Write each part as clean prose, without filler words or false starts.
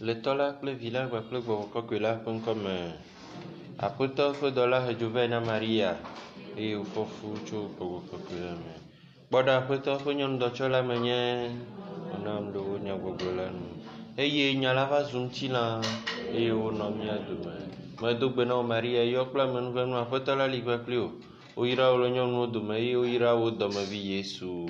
Le tɔla kple vi la kpakple gbɔgbɔ kɔkɔe la ƒe ŋkɔme. Aƒetɔ ƒe dɔla hedzovae na Maria eye wòfɔ fu tso gbɔgbɔ kɔkɔe la me. Kpɔɖa aƒetɔ ƒe nyɔnudɔtsɔla me nye wònam le wo nyagbɔgblɔ la nu eye nya la va zu ŋutilã eye wonɔ mía dome. Medo gbe na wo Maria yɔ kple amenuvenu aƒetɔ la li kpakpli o. Woyra wo le nyɔnuwo dome eye woyra wo dɔmevi Yesu.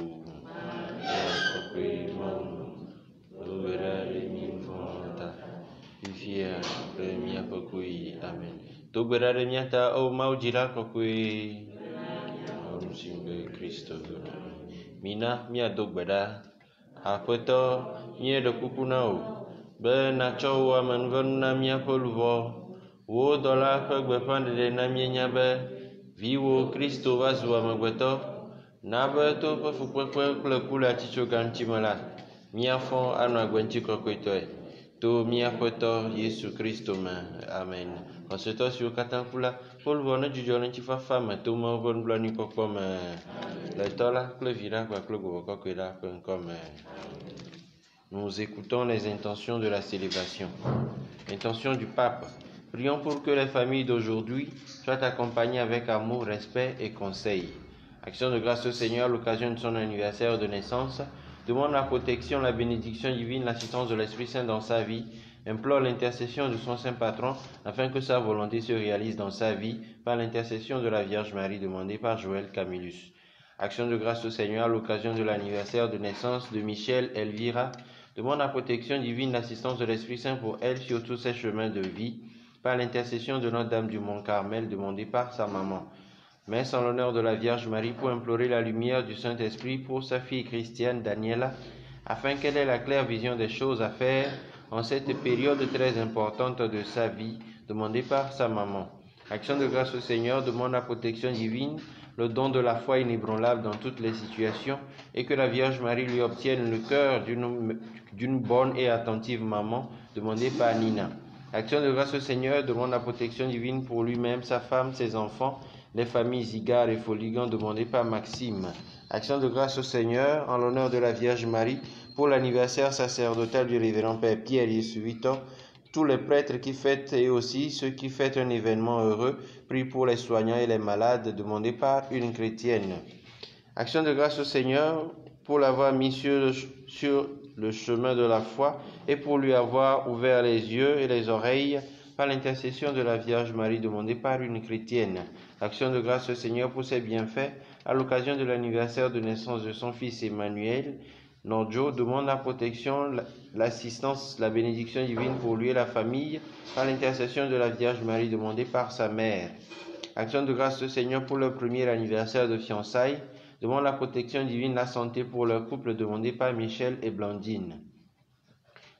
Fifia kple míaƒe koyi. Amen. Do gbe ɖa ɖe mía ta o Mawu dzila kɔkɔe. Nu si be Kristo do. Mina míado gbe ɖa. Aƒetɔ, míeɖe kuku na wo be nàtsɔ wo amenuvenu na míaƒe luʋɔ. Wo dɔla ƒe gbeƒãɖeɖe na míenya be viwo Kristo va zu amegbetɔ. Na be to ƒe fukpekpe kple ku le atitsoga ŋuti me la, míafɔ anɔ agbe ŋuti kɔkɔetɔe. To míaƒe tɔ Yesu Kristo me. Amen. Xɔsetɔ siwo katã ku la, ƒe luʋɔ nedzudzɔ le ŋutifafa me to Mawu ƒe nublanuikpɔkpɔ me. Le tɔ la kple vi la kpakple gbɔgbɔ kɔkɔe la ƒe ŋkɔme. Nous écoutons les intentions de la célébration. Intention du pape. Prions pour que les familles d'aujourd'hui soient accompagnées avec amour, respect et conseil. Action de grâce au Seigneur à l'occasion de son anniversaire de naissance. Demande la protection, la bénédiction divine, l'assistance de l'Esprit Saint dans sa vie. Implore l'intercession de son Saint Patron afin que sa volonté se réalise dans sa vie par l'intercession de la Vierge Marie demandée par Joël Camillus. Action de grâce au Seigneur à l'occasion de l'anniversaire de naissance de Michel Elvira. Demande la protection divine, l'assistance de l'Esprit Saint pour elle sur tous ses chemins de vie par l'intercession de Notre-Dame du Mont Carmel demandée par sa maman. Messe en l'honneur de la Vierge Marie pour implorer la lumière du Saint-Esprit pour sa fille chrétienne Daniela afin qu'elle ait la claire vision des choses à faire en cette période très importante de sa vie, demandée par sa maman. Action de grâce au Seigneur demande la protection divine, le don de la foi inébranlable dans toutes les situations et que la Vierge Marie lui obtienne le cœur d'une bonne et attentive maman, demandée par Nina. Action de grâce au Seigneur demande la protection divine pour lui-même, sa femme, ses enfants, les familles Zigard et Foligan demandées par Maxime. Action de grâce au Seigneur en l'honneur de la Vierge Marie pour l'anniversaire sacerdotal du révérend Père Pierre Yesuito, tous les prêtres qui fêtent et aussi ceux qui fêtent un événement heureux, prient pour les soignants et les malades demandés par une chrétienne. Action de grâce au Seigneur pour l'avoir mis sur le chemin de la foi et pour lui avoir ouvert les yeux et les oreilles par l'intercession de la Vierge Marie demandée par une chrétienne. Action de grâce au Seigneur pour ses bienfaits à l'occasion de l'anniversaire de naissance de son fils Emmanuel. Nordjo demande la protection, l'assistance, la bénédiction divine pour lui et la famille par l'intercession de la Vierge Marie demandée par sa mère. Action de grâce au Seigneur pour leur premier anniversaire de fiançailles. Demande la protection divine, la santé pour leur couple demandé par Michel et Blandine.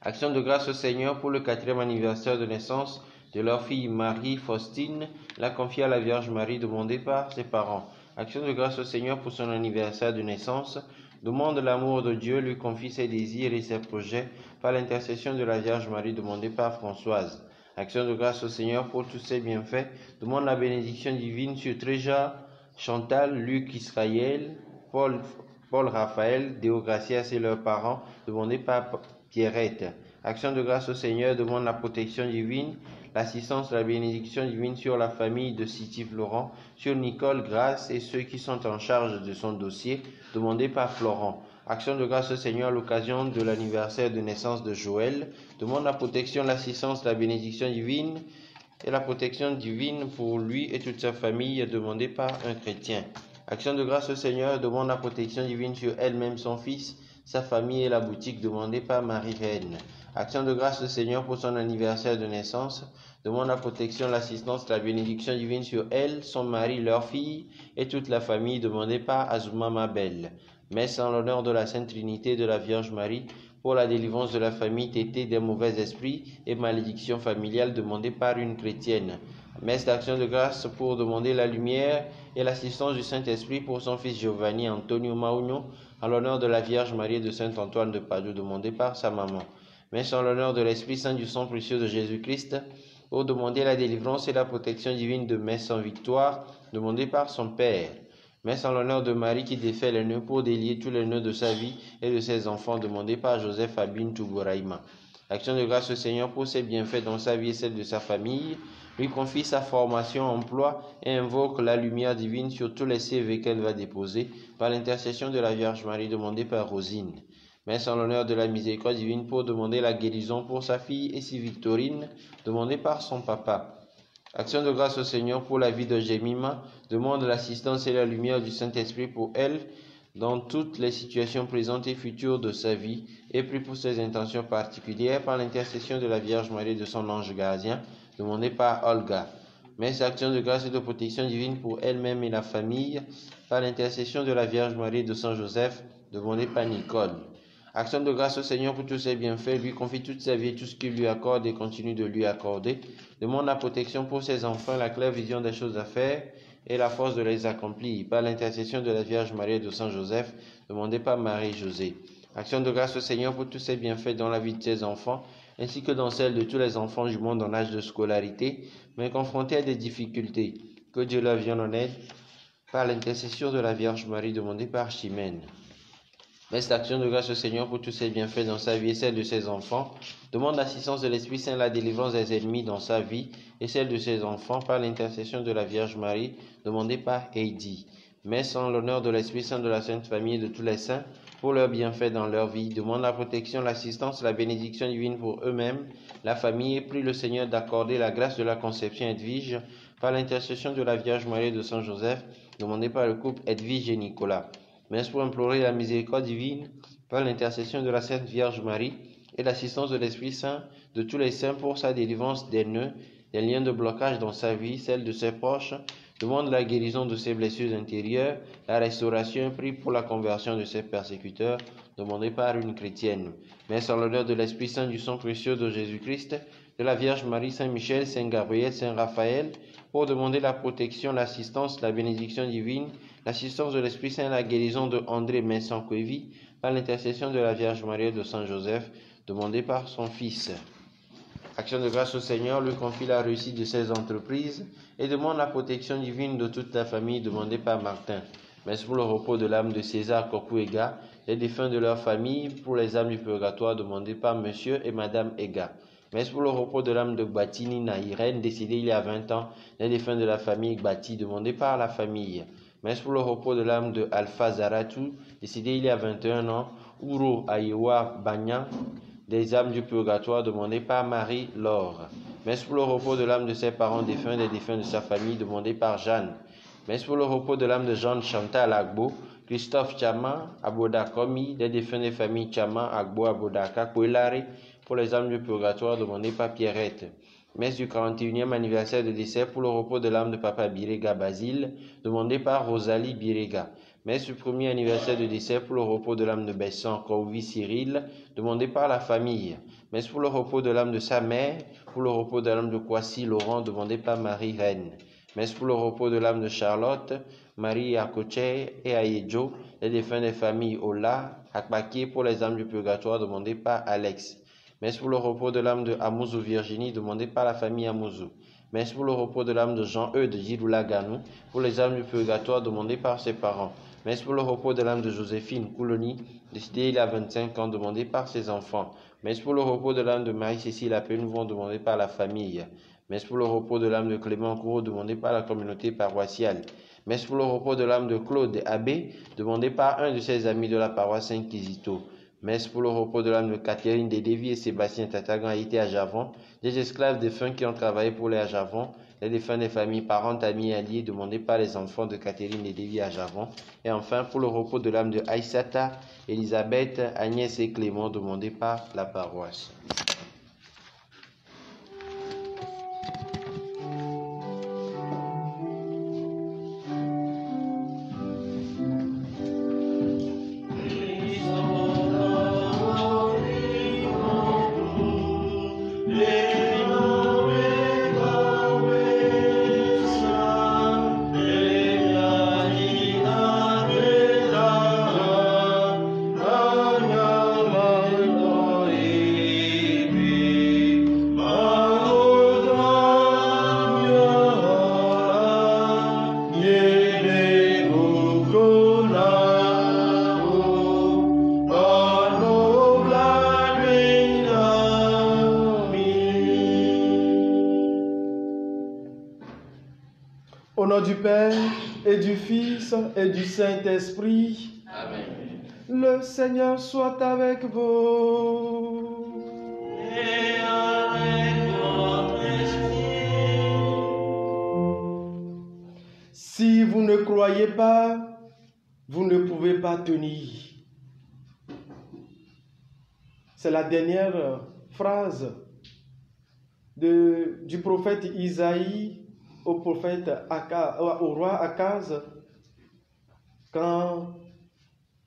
Action de grâce au Seigneur pour le 4e anniversaire de naissance de leur fille Marie Faustine, la confiée à la Vierge Marie demandée par ses parents. Action de grâce au Seigneur pour son anniversaire de naissance. Demande l'amour de Dieu, lui confie ses désirs et ses projets par l'intercession de la Vierge Marie demandée par Françoise. Action de grâce au Seigneur pour tous ses bienfaits. Demande la bénédiction divine sur Tréja, Chantal, Luc, Israël, Paul Raphaël, Déogracias et leurs parents demandés par Pierrette. Action de grâce au Seigneur demande la protection divine, l'assistance de la bénédiction divine sur la famille de Siti Florent, sur Nicole, Grâce et ceux qui sont en charge de son dossier, demandé par Florent. Action de grâce au Seigneur à l'occasion de l'anniversaire de naissance de Joël, demande la protection, l'assistance, la bénédiction divine et la protection divine pour lui et toute sa famille, demandée par un chrétien. Action de grâce au Seigneur demande la protection divine sur elle-même, son fils, sa famille et la boutique, demandée par Marie-Reine. Action de grâce au Seigneur pour son anniversaire de naissance. Demande la protection, l'assistance, la bénédiction divine sur elle, son mari, leur fille et toute la famille, demandée par Azuma Mabel. Messe en l'honneur de la Sainte Trinité de la Vierge Marie pour la délivrance de la famille Tété des mauvais esprits et malédiction familiale, demandée par une chrétienne. Messe d'action de grâce pour demander la lumière et l'assistance du Saint-Esprit pour son fils Giovanni Antonio Maugno, en l'honneur de la Vierge Marie et de Saint Antoine de Padoue, demandé par sa maman. Messe en l'honneur de l'Esprit Saint du sang précieux de Jésus-Christ, pour demander la délivrance et la protection divine de Messe en victoire, demandée par son Père. Messe en l'honneur de Marie qui défait les nœuds pour délier tous les nœuds de sa vie et de ses enfants, demandés par Joseph Abin Tugoraïma. Action de grâce au Seigneur pour ses bienfaits dans sa vie et celle de sa famille. Lui confie sa formation, emploi et invoque la lumière divine sur tous les CV qu'elle va déposer par l'intercession de la Vierge Marie demandée par Rosine. Messe en l'honneur de la miséricorde divine pour demander la guérison pour sa fille et si Victorine, demandée par son papa. Action de grâce au Seigneur pour la vie de Jemima, demande l'assistance et la lumière du Saint-Esprit pour elle dans toutes les situations présentes et futures de sa vie, et prie pour ses intentions particulières par l'intercession de la Vierge Marie et de son ange gardien, demandé par Olga. Messe action de grâce et de protection divine pour elle-même et la famille, par l'intercession de la Vierge Marie et de Saint Joseph, demandé par Nicole. Action de grâce au Seigneur pour tous ses bienfaits, lui confie toute sa vie et tout ce qu'il lui accorde et continue de lui accorder. Demande la protection pour ses enfants, la claire vision des choses à faire et la force de les accomplir. Par l'intercession de la Vierge Marie et de Saint Joseph, demandé par Marie-Josée. Action de grâce au Seigneur pour tous ses bienfaits dans la vie de ses enfants, ainsi que dans celle de tous les enfants du monde en âge de scolarité, mais confrontés à des difficultés. Que Dieu leur vienne en aide. Par l'intercession de la Vierge Marie, demandée par Chimène. Messe d'action de grâce au Seigneur pour tous ses bienfaits dans sa vie et celle de ses enfants. Demande l'assistance de l'Esprit Saint, la délivrance des ennemis dans sa vie et celle de ses enfants par l'intercession de la Vierge Marie, demandée par Heidi. Messe en l'honneur de l'Esprit Saint de la Sainte Famille et de tous les saints pour leurs bienfaits dans leur vie. Demande la protection, l'assistance, la bénédiction divine pour eux-mêmes, la famille, et prie le Seigneur d'accorder la grâce de la conception Edwige par l'intercession de la Vierge Marie et de Saint Joseph, demandée par le couple Edwige et Nicolas. Messe pour implorer la miséricorde divine par l'intercession de la Sainte Vierge Marie et l'assistance de l'Esprit Saint de tous les saints pour sa délivrance des nœuds, des liens de blocage dans sa vie, celle de ses proches. Demande la guérison de ses blessures intérieures, la restauration, prie pour la conversion de ses persécuteurs, demandée par une chrétienne. Messe en l'honneur de l'Esprit Saint du sang précieux de Jésus-Christ, de la Vierge Marie, Saint Michel, Saint Gabriel, Saint Raphaël, pour demander la protection, l'assistance, la bénédiction divine, l'assistance de l'Esprit Saint, la guérison de André Messan-Cuevi, par l'intercession de la Vierge Marie et de Saint Joseph, demandée par son Fils. Action de grâce au Seigneur, lui confie la réussite de ses entreprises et demande la protection divine de toute la famille, demandée par Martin. Messe pour le repos de l'âme de César Kokou-Ega, les défunts de leur famille, pour les âmes du purgatoire, demandées par Monsieur et Madame Ega. Messe pour le repos de l'âme de Gbatini Naïren, décédé il y a 20 ans, les défunts de la famille Gbati, demandés par la famille. Messe pour le repos de l'âme de Alpha Zaratou, décédé il y a 21 ans, Uro Ayewa Banyan, des âmes du purgatoire, demandées par Marie-Laure. Messe pour le repos de l'âme de ses parents défunts, des défunts de sa famille, demandée par Jeanne. Messe pour le repos de l'âme de Jean Chantal Agbo, Christophe Chama, Aboda Komi, des défunts des familles Chama, Agbo, Abodaka, Kouelare, pour les âmes du purgatoire, demandées par Pierrette. Messe du 41e anniversaire de décès pour le repos de l'âme de Papa Birega Basile, demandée par Rosalie Birega. Messe du premier anniversaire de décès pour le repos de l'âme de Bessan Corvi Cyril, demandée par la famille. Messe pour le repos de l'âme de sa mère, pour le repos de l'âme de Kwasi Laurent, demandée par Marie Reine. Messe pour le repos de l'âme de Charlotte, Marie Akoche et Ayejo, les défunts des familles Ola, Akbaki, pour les âmes du purgatoire, demandées par Alex. Messe pour le repos de l'âme de Amouzou Virginie, demandée par la famille Amouzou. Messe pour le repos de l'âme de Jean-Eudes de Giroula Ganou, pour les âmes du purgatoire, demandées par ses parents. Messe pour le repos de l'âme de Joséphine Couloni, décédée il y a 25 ans, demandée par ses enfants. Messe pour le repos de l'âme de Marie-Cécile Apelouvon, demandée par la famille. Messe pour le repos de l'âme de Clément Courreau, demandée par la communauté paroissiale. Messe pour le repos de l'âme de Claude Abbé, demandée par un de ses amis de la paroisse Saint-Quisito. Messe pour le repos de l'âme de Catherine Dédévi et Sébastien Tatagan a été à Javon, des esclaves défunts qui ont travaillé pour les à Javon, les défunts des familles, parents, amis et alliés demandés par les enfants de Catherine Dédévi à Javon, et enfin pour le repos de l'âme de Aïssata, Elisabeth, Agnès et Clément demandés par la paroisse. Au nom du Père, et du Fils, et du Saint-Esprit. Amen. Le Seigneur soit avec vous. Et avec votre esprit. Si vous ne croyez pas, vous ne pouvez pas tenir. C'est la dernière phrase du prophète Isaïe au roi Akaz quand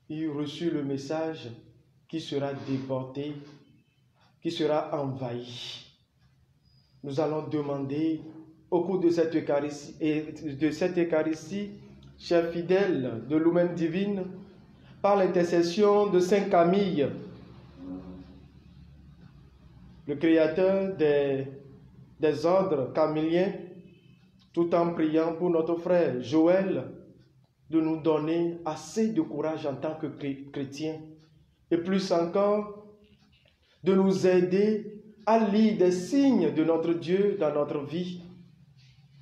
il reçut le message qui sera déporté, qui sera envahi. Nous allons demander au cours de cette Eucharistie, chers fidèles de l'Oumen divine, par l'intercession de Saint Camille, le créateur des ordres camilliens, tout en priant pour notre frère Joël, de nous donner assez de courage en tant que chrétiens, et plus encore, de nous aider à lire des signes de notre Dieu dans notre vie,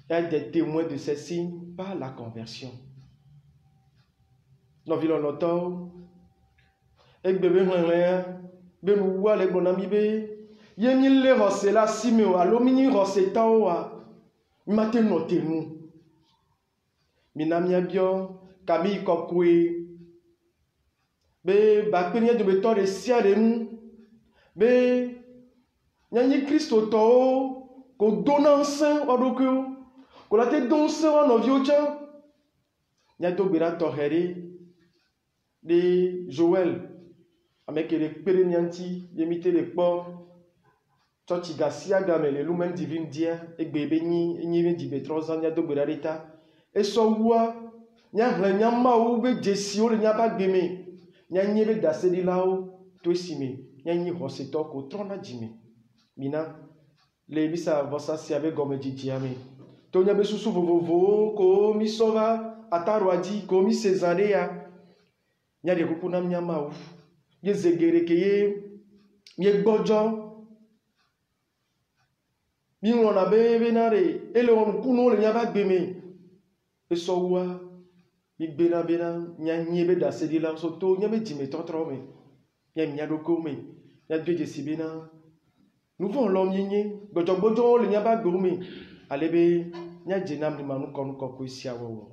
et à être des témoins de ces signes par la conversion. Nous vivons longtemps, et bébé be nous voit les bons amis be yemi le rose la simeo alomini rose taoa mate notenu minamia bio kami kokwe be bakpenya de beto de sia de nu be nyani Christo to ko donansin odoku ko la te donse wa no viocha nyato bira to heri de Joël avec les pérénianti yemite les ports toti gasia game le lumen divine dia e bebe ni di betroza nya do berarita e so wa nya hla nya ma u be jesi o nya ba gbeme nya nyebe dasedi lao to esime nya nyi hoseto ko trona jime mina le bisa vosa si ave gome jijiame to nya be susu vovovo ko mi sova atarwaji ko mi cesarea nya de kupuna nya ma u ye zegere ke ye gbojo mi wona be nare ele won kuno le nya ba gbeme e so wa mi bena nya nyebe da sedi la so to nya be jime totro me nya do ko me nya dweje sibena nous vont l'homme yinye gbojo le nya ba gbo me alebe nya jenam ni manu kon ko ko sia wo.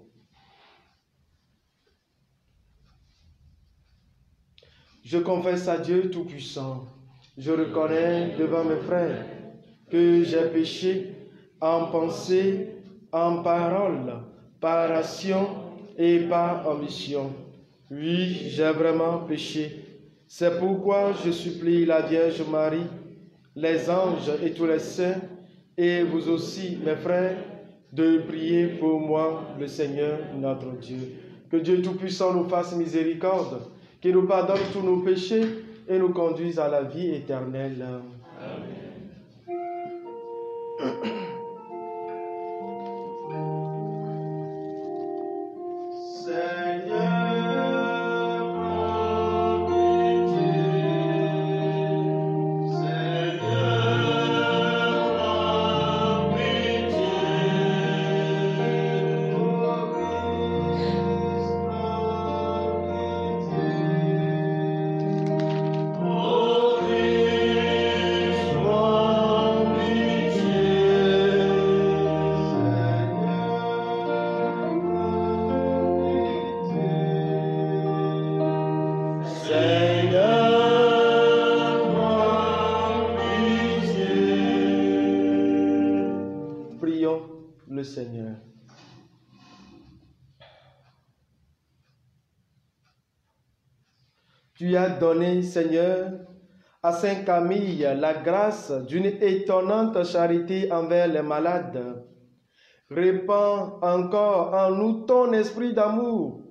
Je confesse à Dieu Tout-Puissant, je reconnais devant mes frères que j'ai péché en pensée, en parole, par action et par omission. Oui, j'ai vraiment péché. C'est pourquoi je supplie la Vierge Marie, les anges et tous les saints, et vous aussi, mes frères, de prier pour moi, le Seigneur notre Dieu. Que Dieu Tout-Puissant nous fasse miséricorde, qu'il nous pardonne tous nos péchés et nous conduise à la vie éternelle. Amen. Le Seigneur. Tu as donné, Seigneur, à Saint Camille la grâce d'une étonnante charité envers les malades. Répands encore en nous ton esprit d'amour,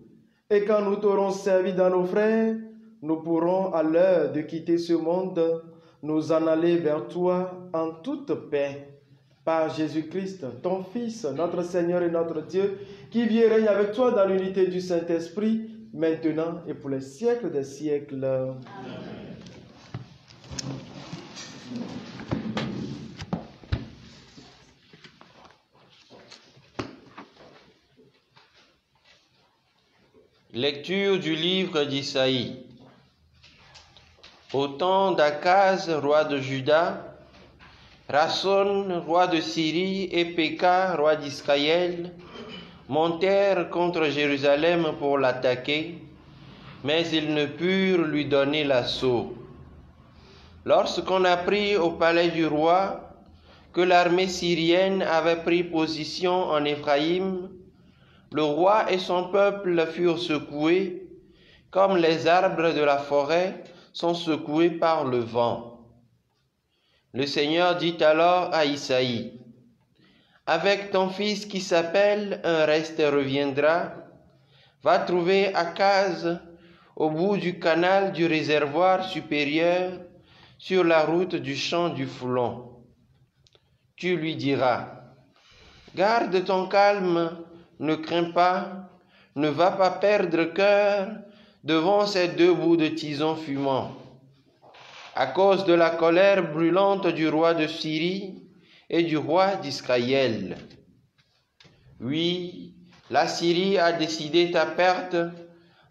et quand nous t'aurons servi dans nos frères, nous pourrons, à l'heure de quitter ce monde, nous en aller vers toi en toute paix. Par Jésus-Christ, ton Fils, notre Seigneur et notre Dieu, qui vit et règne avec toi dans l'unité du Saint-Esprit, maintenant et pour les siècles des siècles. Amen. Lecture du livre d'Isaïe. Au temps d'Akaz, roi de Juda, Rasson, roi de Syrie, et Péka, roi d'Israël, montèrent contre Jérusalem pour l'attaquer, mais ils ne purent lui donner l'assaut. Lorsqu'on apprit au palais du roi que l'armée syrienne avait pris position en Éphraïm, le roi et son peuple furent secoués, comme les arbres de la forêt sont secoués par le vent. Le Seigneur dit alors à Isaïe, « Avec ton fils qui s'appelle un reste reviendra, va trouver Akaz au bout du canal du réservoir supérieur, sur la route du champ du Foulon. Tu lui diras, « Garde ton calme, ne crains pas, ne va pas perdre cœur devant ces deux bouts de tison fumant. À cause de la colère brûlante du roi de Syrie et du roi d'Israël. Oui, la Syrie a décidé ta perte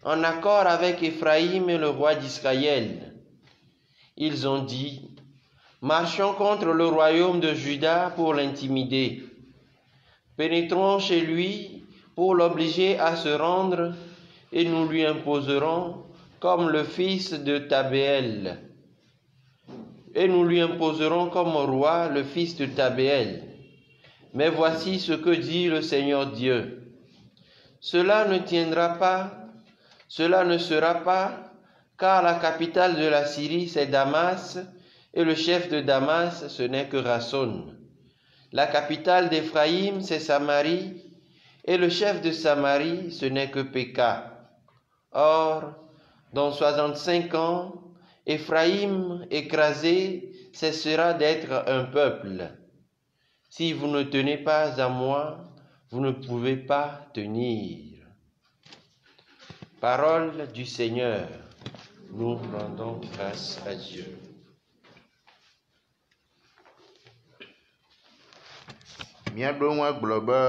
en accord avec Éphraïm et le roi d'Israël. Ils ont dit, marchons contre le royaume de Juda pour l'intimider. Pénétrons chez lui pour l'obliger à se rendre et nous lui imposerons comme le fils de Tabéel. Et nous lui imposerons comme roi le fils de Tabéel. Mais voici ce que dit le Seigneur Dieu. Cela ne tiendra pas, cela ne sera pas, car la capitale de la Syrie c'est Damas, et le chef de Damas ce n'est que Rasson. La capitale d'Éphraïm c'est Samarie, et le chef de Samarie ce n'est que Péka. Or, dans 65 ans, Éphraïm, écrasé, cessera d'être un peuple. Si vous ne tenez pas à moi, vous ne pouvez pas tenir. Parole du Seigneur. Nous rendons grâce à Dieu. Miaɖo gblɔ be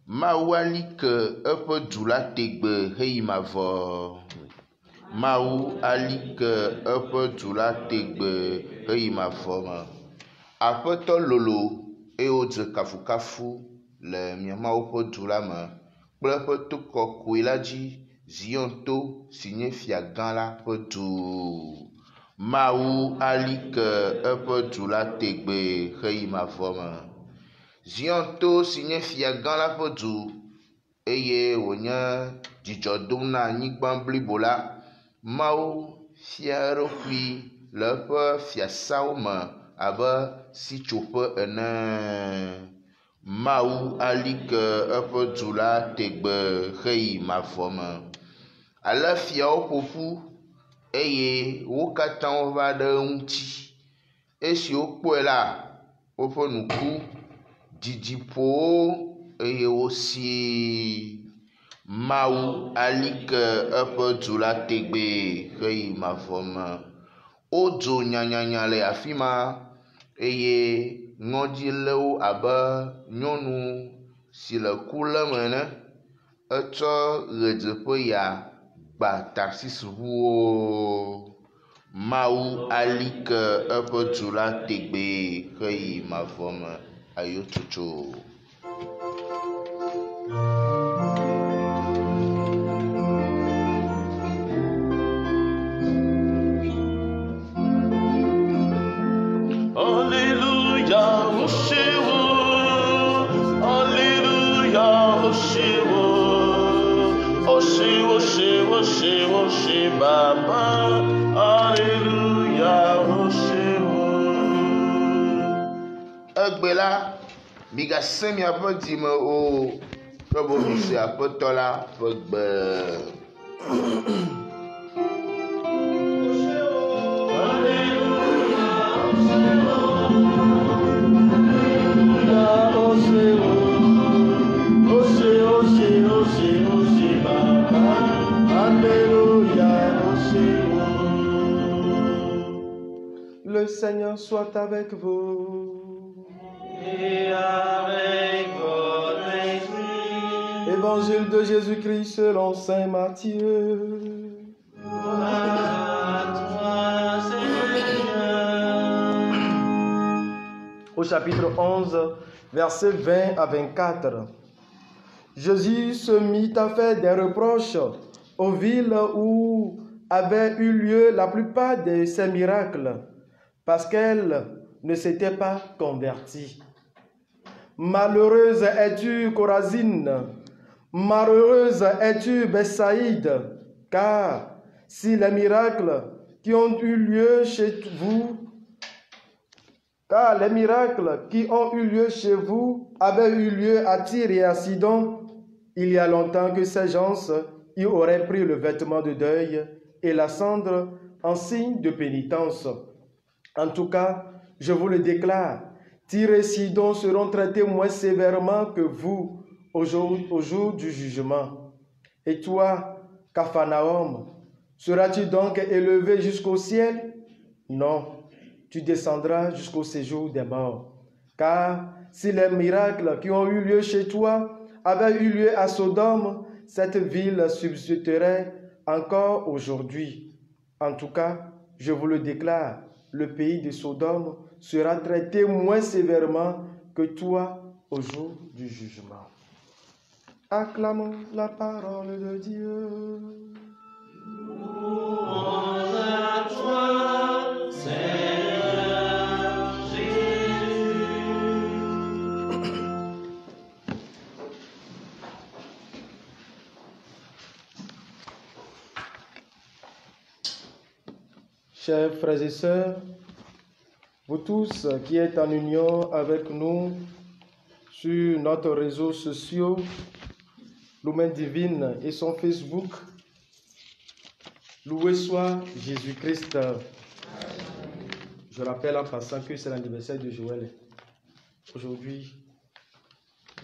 Mawu ali ke eƒe du la tegbe heyi mavɔ. Mawu ali ke eƒe du la tegbe heyi mavɔ me. Aƒetɔ lolo eye wodze kafukafu le mia Mawu ƒe du la me kple eƒe to kɔkɔe la dzi, Zion to si nye fia gã la ƒe du. Mawu ali ke eƒe du la tegbe heyi mavɔ me. Zion to si nye fia gã la ƒe du eye wònye dzidzɔ dom na anyigba blibo la. Mawu fia eɖokui le eƒe fiasawo me abe sitsoƒe ene. Mawu ali ke eƒe du la tegbe heyi mavɔ me. Ale fiawo ƒoƒu eye wo katã wova ɖe eŋuti. Esi wokpɔe la, woƒe nuku didi ƒowo eye wosi. Mawu ali ke eƒe du la tegbe heyi mavɔ me. Wodzo nyanyanya le afi ma eye ŋɔdzi lé wo abe nyɔnu si le ku lém ene. Etsɔ ɣedzeƒe ya gba Tarsis ʋuwo. Mawu ali ke eƒe du la tegbe heyi mavɔ me. Ayotsotso. Alléluia, Oshéwo, Alléluia, Oshéwo, Oshéwo, Oshéwo, Oshéwo, Oshéwo, Baba, Alléluia, Oshéwo. Egbe la, migasẽ miaƒe dzime o, ke boŋ mise Aƒetɔ la ƒe gbe. Le Seigneur soit avec vous. Et avec votre esprit. Évangile de Jésus-Christ selon saint Matthieu. Au chapitre 11, versets 20 à 24. Jésus se mit à faire des reproches aux villes où avaient eu lieu la plupart de ses miracles, parce qu'elles ne s'étaient pas converties. Malheureuse es-tu, Chorazine, malheureuse es-tu, Bethsaïde, car si les miracles qui ont eu lieu chez vous, avaient eu lieu à Tyr et à Sidon, il y a longtemps que ces gens y auraient pris le vêtement de deuil et la cendre en signe de pénitence. En tout cas, je vous le déclare, Tyr et Sidon seront traités moins sévèrement que vous au jour du jugement. Et toi, Capharnaüm, seras-tu donc élevé jusqu'au ciel? Non, tu descendras jusqu'au séjour des morts. Car si les miracles qui ont eu lieu chez toi avaient eu lieu à Sodome, cette ville subsisterait encore aujourd'hui. En tout cas, je vous le déclare, le pays de Sodome sera traité moins sévèrement que toi au jour du jugement. Acclamons la parole de Dieu. Louange à toi, Seigneur Jésus. Chers frères et sœurs, vous tous qui êtes en union avec nous sur notre réseau social, Lumen Divine et son Facebook, loué soit Jésus-Christ. Je rappelle en passant que c'est l'anniversaire de Joël. Aujourd'hui,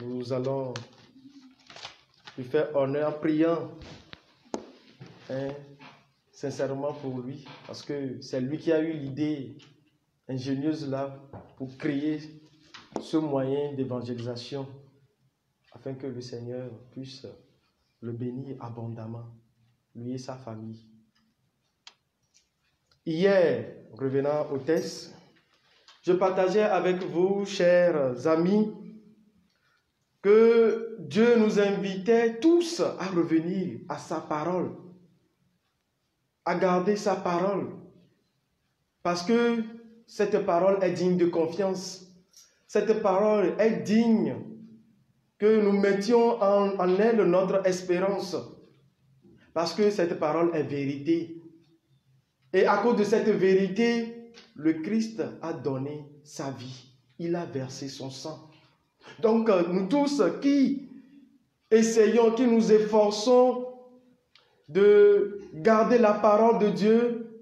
nous allons lui faire honneur en priant sincèrement pour lui, parce que c'est lui qui a eu l'idée ingénieuse là pour créer ce moyen d'évangélisation afin que le Seigneur puisse le bénir abondamment, lui et sa famille. Hier, revenant au texte, je partageais avec vous, chers amis, que Dieu nous invitait tous à revenir à sa parole, à garder sa parole, parce que cette parole est digne de confiance. Cette parole est digne que nous mettions en elle notre espérance, parce que cette parole est vérité. Et à cause de cette vérité, le Christ a donné sa vie. Il a versé son sang. Donc, nous tous qui essayons, qui nous efforçons de garder la parole de Dieu,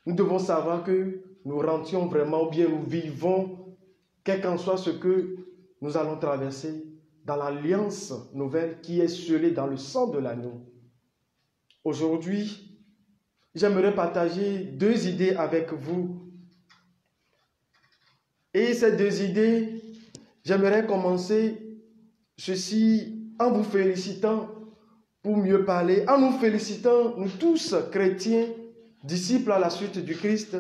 nous devons savoir que nous rentions vraiment, ou bien nous vivons, quel qu'en soit ce que nous allons traverser, dans l'alliance nouvelle qui est scellée dans le sang de l'agneau. Aujourd'hui, j'aimerais partager 2 idées avec vous. Et ces 2 idées, j'aimerais commencer ceci en vous félicitant, pour mieux parler, en nous félicitant, nous tous chrétiens, disciples à la suite du Christ,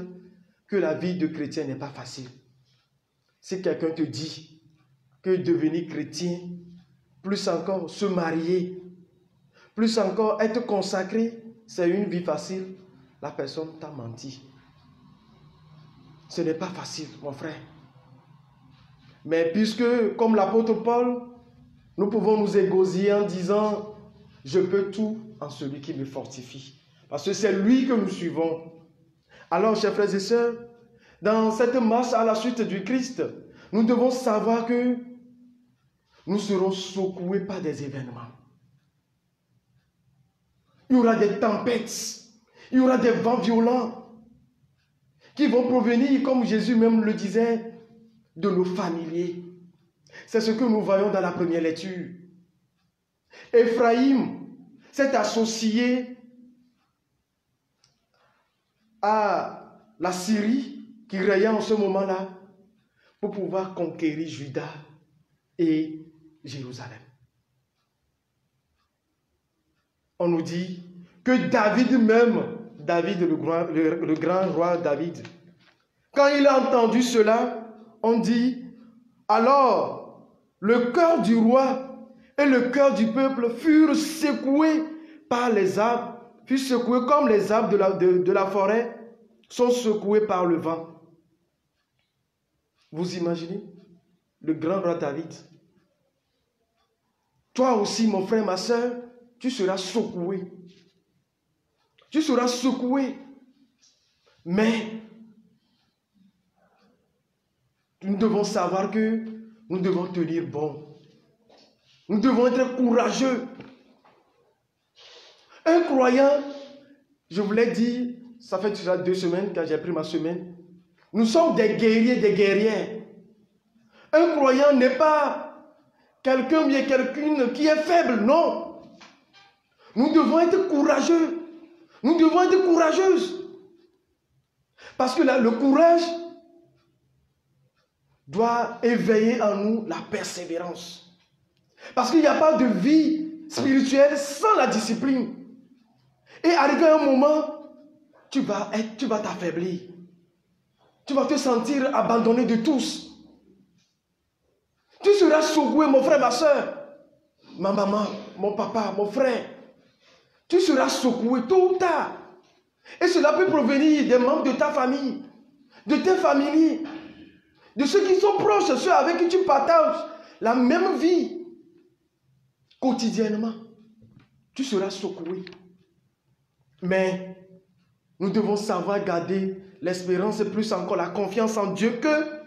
que la vie de chrétien n'est pas facile. Si quelqu'un te dit que devenir chrétien, plus encore se marier, plus encore être consacré, c'est une vie facile, la personne t'a menti. Ce n'est pas facile, mon frère. Mais puisque, comme l'apôtre Paul, nous pouvons nous égosiller en disant « Je peux tout en celui qui me fortifie ». Parce que c'est lui que nous suivons. Alors, chers frères et sœurs, dans cette marche à la suite du Christ, nous devons savoir que nous serons secoués par des événements. Il y aura des tempêtes, il y aura des vents violents qui vont provenir, comme Jésus même le disait, de nos familiers. C'est ce que nous voyons dans la première lecture. Éphraïm s'est associé à la Syrie qui régnait en ce moment-là pour pouvoir conquérir Juda et Jérusalem. on nous dit que David même, David le grand roi David, quand il a entendu cela, on dit, alors le cœur du roi et le cœur du peuple furent secoués par les arbres, furent secoués comme les arbres de la forêt sont secoués par le vent. Vous imaginez? Le grand roi David. Toi aussi, mon frère, ma soeur, tu seras secoué. Tu seras secoué. Mais nous devons savoir que nous devons tenir bon. Nous devons être courageux. Un croyant, je vous l'ai dit, ça fait déjà 2 semaines quand j'ai pris ma semaine, nous sommes des guerriers, des guerrières. Un croyant n'est pas quelqu'un mais quelqu'une qui est faible, non. Nous devons être courageux. Nous devons être courageuses. Parce que là, le courage doit éveiller en nous la persévérance. Parce qu'il n'y a pas de vie spirituelle sans la discipline. Et arrivé à un moment, tu vas t'affaiblir. Tu vas te sentir abandonné de tous. Tu seras secoué, mon frère, ma soeur, ma maman, mon papa, mon frère. Tu seras secoué tôt ou tard. Et cela peut provenir des membres de ta famille, de tes familles, de ceux qui sont proches, ceux avec qui tu partages la même vie quotidiennement. Tu seras secoué. Mais nous devons savoir garder l'espérance et plus encore la confiance en Dieu que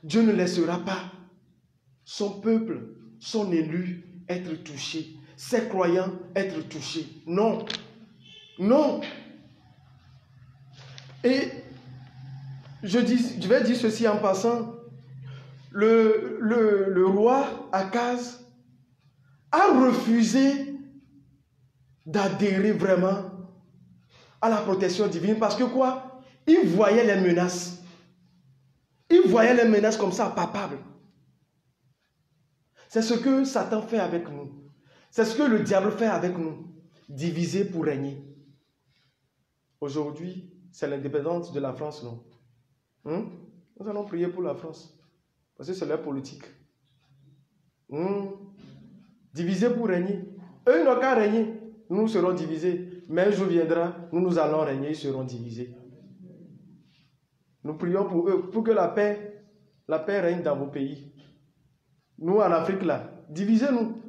Dieu ne laissera pas son peuple, son élu être touché, ses croyants être touchés. Non. Non. Et je vais dire ceci en passant. Le roi Akaz a refusé d'adhérer vraiment à la protection divine parce que quoi? Il voyait les menaces. Il voyait les menaces comme ça, palpables. C'est ce que Satan fait avec nous. C'est ce que le diable fait avec nous. Diviser pour régner. Aujourd'hui, c'est l'indépendance de la France, non? Nous allons prier pour la France. Parce que c'est leur politique. Diviser pour régner. Eux n'ont qu'à régner. Nous serons divisés. Mais un jour viendra, nous allons régner, ils seront divisés. Nous prions pour eux, pour que la paix règne dans vos pays. Nous, en Afrique, là, divisez-nous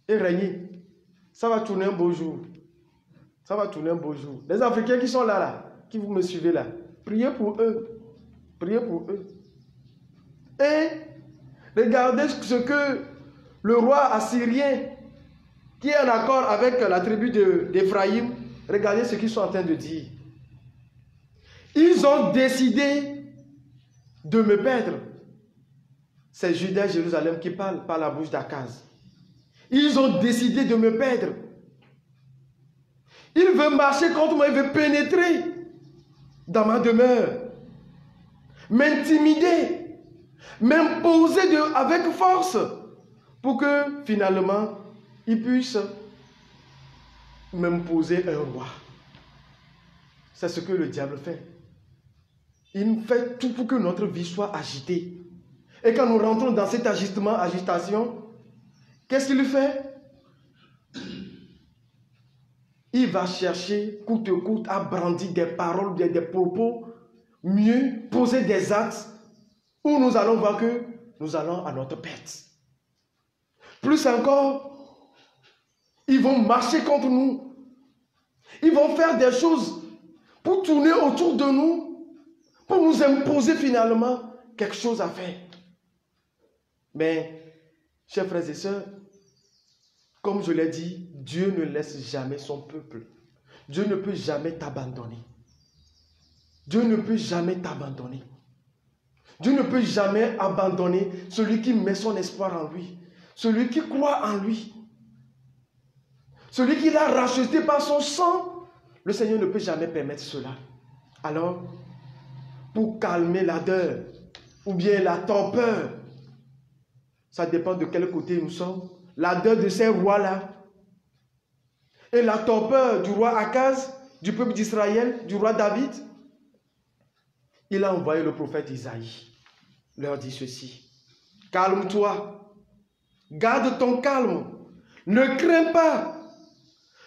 et régnez. Ça va tourner un beau jour. Ça va tourner un beau jour. Les Africains qui sont là, qui vous me suivez là, priez pour eux. Priez pour eux. Et regardez ce que le roi assyrien, qui est en accord avec la tribu d'Éphraïm, regardez ce qu'ils sont en train de dire. Ils ont décidé de me perdre. C'est Juda et Jérusalem qui parlent par la bouche d'Akaz. Ils ont décidé de me perdre. Il veut marcher contre moi, il veut pénétrer dans ma demeure, m'intimider, m'imposer avec force pour que finalement il puisse m'imposer un roi. C'est ce que le diable fait. Il fait tout pour que notre vie soit agitée. Et quand nous rentrons dans cet agitation, qu'est-ce qu'il fait? Il va chercher coûte que coûte à brandir des paroles, des propos, mieux poser des actes où nous allons voir que nous allons à notre perte. Plus encore, ils vont marcher contre nous. Ils vont faire des choses pour tourner autour de nous, pour nous imposer finalement quelque chose à faire. Mais, chers frères et sœurs, comme je l'ai dit, Dieu ne laisse jamais son peuple. Dieu ne peut jamais t'abandonner. Dieu ne peut jamais t'abandonner. Dieu ne peut jamais abandonner celui qui met son espoir en lui. Celui qui croit en lui. Celui qui l'a racheté par son sang. Le Seigneur ne peut jamais permettre cela. Alors, pour calmer l'ardeur ou bien la torpeur, ça dépend de quel côté nous sommes. L'ardeur de ces rois-là, et la torpeur du roi Akaz, du peuple d'Israël, du roi David, il a envoyé le prophète Isaïe. Leur dit ceci: calme-toi, garde ton calme, ne crains pas,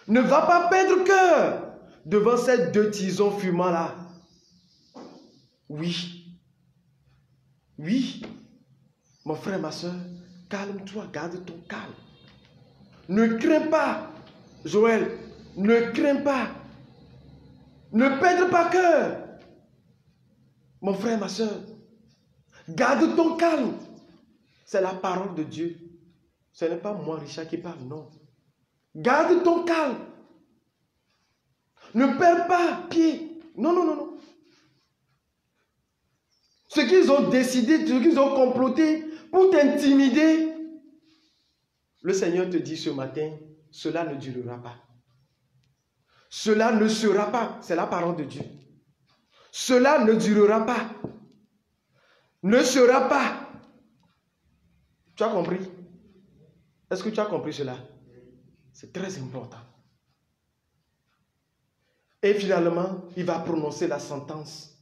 ne va pas perdre cœur devant ces deux tisons fumants-là. Oui, mon frère, ma soeur, calme-toi, garde ton calme. Ne crains pas, Joël, ne crains pas. Ne perdre pas cœur. Mon frère, ma soeur, garde ton calme. C'est la parole de Dieu. Ce n'est pas moi, Richard, qui parle, non. Garde ton calme. Ne perds pas pied. Non, non, non, non. Ce qu'ils ont décidé, ce qu'ils ont comploté pour t'intimider, le Seigneur te dit ce matin, cela ne durera pas. Cela ne sera pas. C'est la parole de Dieu. Cela ne durera pas. Ne sera pas. Tu as compris? Est-ce que tu as compris cela? C'est très important. Et finalement, il va prononcer la sentence.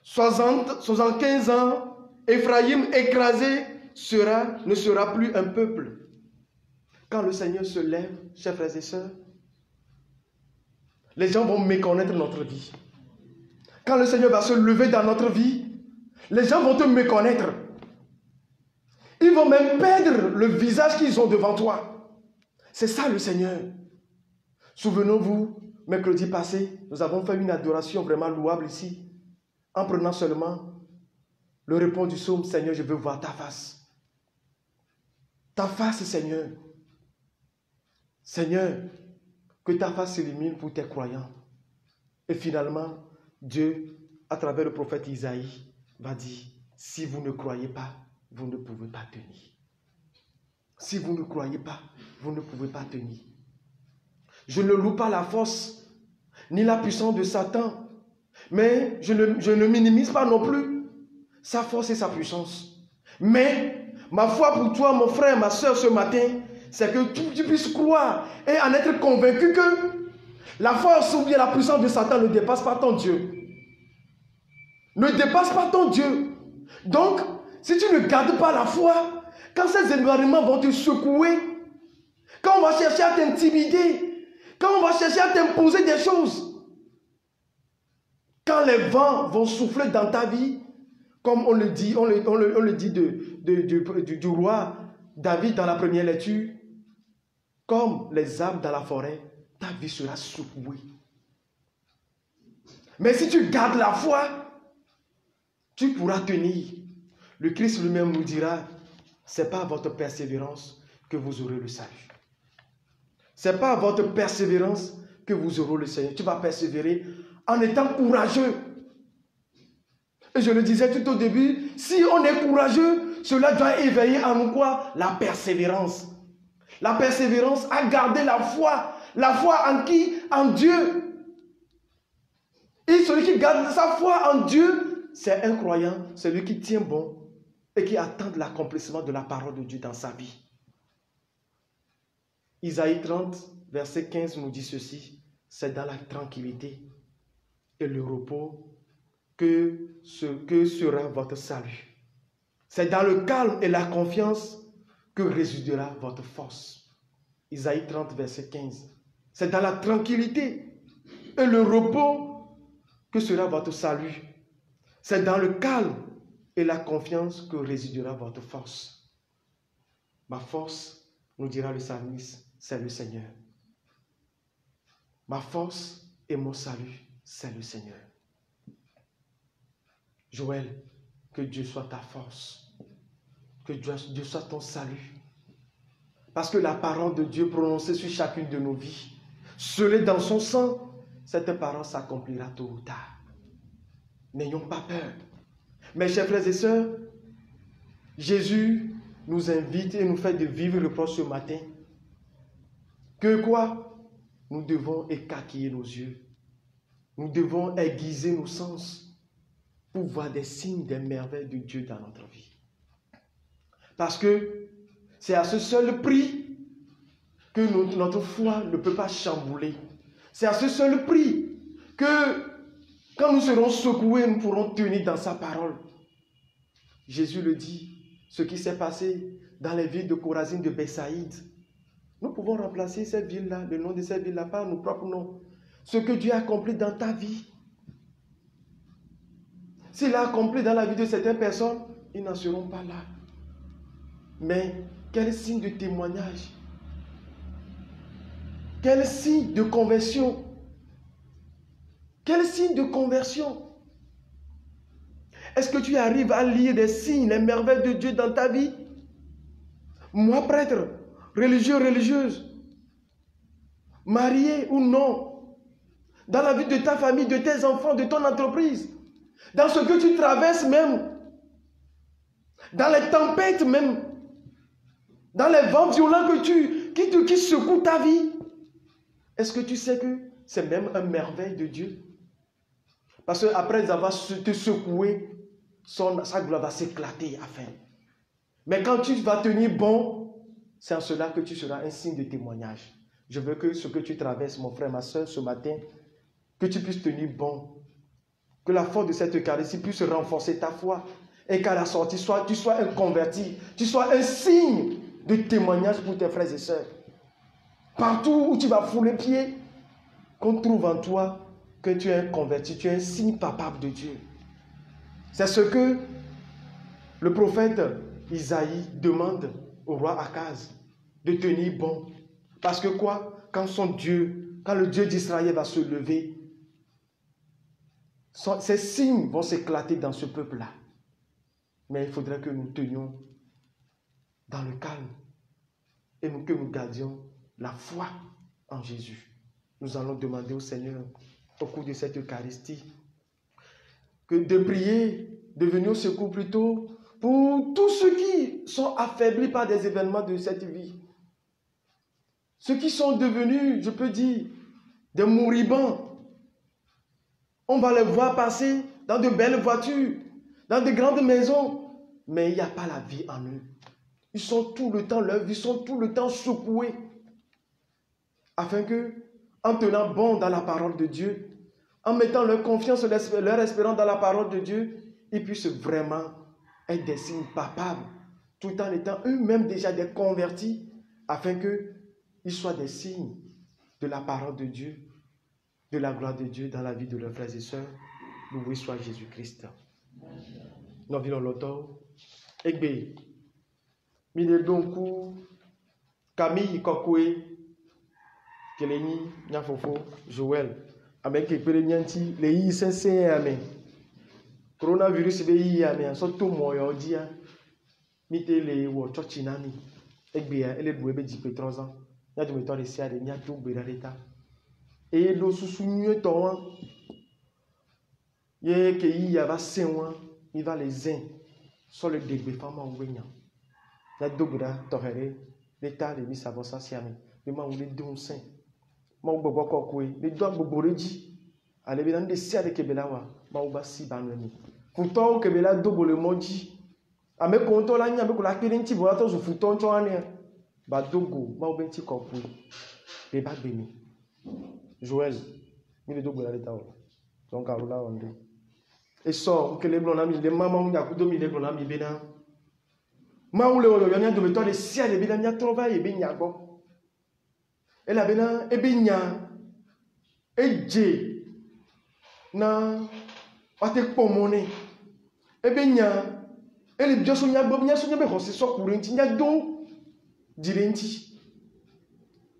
75 ans, Ephraïm écrasé ne sera plus un peuple. Quand le Seigneur se lève, chers frères et sœurs, les gens vont méconnaître notre vie. Quand le Seigneur va se lever dans notre vie, les gens vont te méconnaître. Ils vont même perdre le visage qu'ils ont devant toi. C'est ça le Seigneur. Souvenons-vous, mercredi passé, nous avons fait une adoration vraiment louable ici, en prenant seulement le repos du psaume: Seigneur, je veux voir ta face. Ta face, Seigneur. Seigneur, que ta face s'illumine pour tes croyants. Et finalement, Dieu, à travers le prophète Isaïe, va dire: si vous ne croyez pas, vous ne pouvez pas tenir. Si vous ne croyez pas, vous ne pouvez pas tenir. Je ne loue pas la force ni la puissance de Satan, mais je ne minimise pas non plus sa force et sa puissance. Mais ma foi pour toi, mon frère, ma soeur, ce matin, c'est que tu puisses croire et en être convaincu que la force ou bien la puissance de Satan ne dépasse pas ton Dieu. Ne dépasse pas ton Dieu. Donc, si tu ne gardes pas la foi, quand ces événements vont te secouer, quand on va chercher à t'intimider, quand on va chercher à t'imposer des choses, quand les vents vont souffler dans ta vie, comme on le dit, du roi David dans la première lecture, comme les arbres dans la forêt, ta vie sera secouée. Mais si tu gardes la foi, tu pourras tenir. Le Christ lui-même nous dira: c'est pas à votre persévérance que vous aurez le salut. C'est pas à votre persévérance que vous aurez le Seigneur. Tu vas persévérer en étant courageux. Et je le disais tout au début, si on est courageux, cela doit éveiller en nous quoi? La persévérance. La persévérance à garder la foi. La foi en qui? En Dieu. Et celui qui garde sa foi en Dieu, c'est un croyant, celui qui tient bon et qui attend l'accomplissement de la parole de Dieu dans sa vie. Isaïe 30, verset 15 nous dit ceci: c'est dans la tranquillité et le repos que sera votre salut. C'est dans le calme et la confiance que résidera votre force. Isaïe 30, verset 15. C'est dans la tranquillité et le repos que sera votre salut. C'est dans le calme et la confiance que résidera votre force. Ma force, nous dira le psalmiste, c'est le Seigneur. Ma force et mon salut, c'est le Seigneur. Joël, que Dieu soit ta force, que Dieu soit ton salut. Parce que la parole de Dieu prononcée sur chacune de nos vies, scellée dans son sang, cette parole s'accomplira tôt ou tard. N'ayons pas peur. Mes chers frères et sœurs, Jésus nous invite et nous fait de vivre le proche ce matin. Que quoi? Nous devons écarquiller nos yeux. Nous devons aiguiser nos sens pour voir des signes, des merveilles de Dieu dans notre vie. Parce que c'est à ce seul prix que notre foi ne peut pas chambouler. C'est à ce seul prix que quand nous serons secoués, nous pourrons tenir dans sa parole. Jésus le dit, ce qui s'est passé dans les villes de Chorazine, de Bethsaïde. Nous pouvons remplacer cette ville-là, le nom de cette ville-là, par nos propres noms. Ce que Dieu a accompli dans ta vie. S'il a accompli dans la vie de certaines personnes, ils n'en seront pas là. Mais quel signe de témoignage? Quel signe de conversion? Quel signe de conversion? Est-ce que tu arrives à lire des signes, les merveilles de Dieu dans ta vie? Moi, prêtre, religieux, religieuse, marié ou non, dans la vie de ta famille, de tes enfants, de ton entreprise, dans ce que tu traverses même, dans les tempêtes même, dans les vents violents qui secouent ta vie. Est-ce que tu sais que c'est même une merveille de Dieu? Parce qu'après avoir te secoué, sa gloire va s'éclater à fin. Mais quand tu vas tenir bon, c'est en cela que tu seras un signe de témoignage. Je veux que ce que tu traverses, mon frère, ma soeur, ce matin, que tu puisses tenir bon. Que la force de cette Eucharistie puisse renforcer ta foi. Et qu'à la sortie, tu sois un converti. Tu sois un signe de témoignage pour tes frères et sœurs. Partout où tu vas fouler pied, qu'on trouve en toi que tu es un converti, tu es un signe palpable de Dieu. C'est ce que le prophète Isaïe demande au roi Akaz, de tenir bon. Parce que quoi? Quand le Dieu d'Israël va se lever, ces signes vont s'éclater dans ce peuple-là. Mais il faudrait que nous tenions dans le calme et que nous gardions la foi en Jésus. Nous allons demander au Seigneur, au cours de cette Eucharistie, de prier, de venir au secours plutôt pour tous ceux qui sont affaiblis par des événements de cette vie. Ceux qui sont devenus, je peux dire, des moribonds. On va les voir passer dans de belles voitures, dans de grandes maisons, mais il n'y a pas la vie en eux. Ils sont tout le temps là, ils sont tout le temps secoués. Afin que, en tenant bon dans la parole de Dieu, en mettant leur confiance, leur espérance dans la parole de Dieu, ils puissent vraiment être des signes palpables, tout en étant eux-mêmes déjà des convertis, afin qu'ils soient des signes de la parole de Dieu, de la gloire de Dieu dans la vie de leurs frères et sœurs. Loué soit Jésus-Christ. Nous vivons l'auto. Egbe, mine donku, Camille Kokwe, Keleni, Nyafofo, Joël, avec les pérénianti, les ISSC, amen. Coronavirus, les I, amen, surtout moi, on dit, mite les Wachochinami, Egbe, elle est bouée, 3 ans. Il y a des méthodes ici, il y a tout, et le sous-soumieux, il y a 5 mois, il va les uns sur le début, femme en Wenya. Il y a deux bras, toréré, l'état de mise à votre saciame, le man ou les deux saints. Moi, je vais vous dire, les doigts de Boréji, allez bien des serres de Kebelawa, moi, je vais si banani. Pourtant, Kebela double le moji. A me compte là, il y a beaucoup la périnti, voilà, tout ce fouton, tu en es. Badogo, moi, je vais vous dire, les bacs bénis. Joël, il est double à l'état. Donc, à là, on dit. Et sort que les blancs amis, les mamans qui ont mis les blancs amis, bénin. Maou le oyo, y'en a de méthode, les siens, les bénin, y a travail, et bénin, bon. Et la bénin, et bénin, et djé, na, a te pomone, et bénin, et les biens sont y a bon, y a son y a bon, c'est ça pour un petit, y a do, direnti.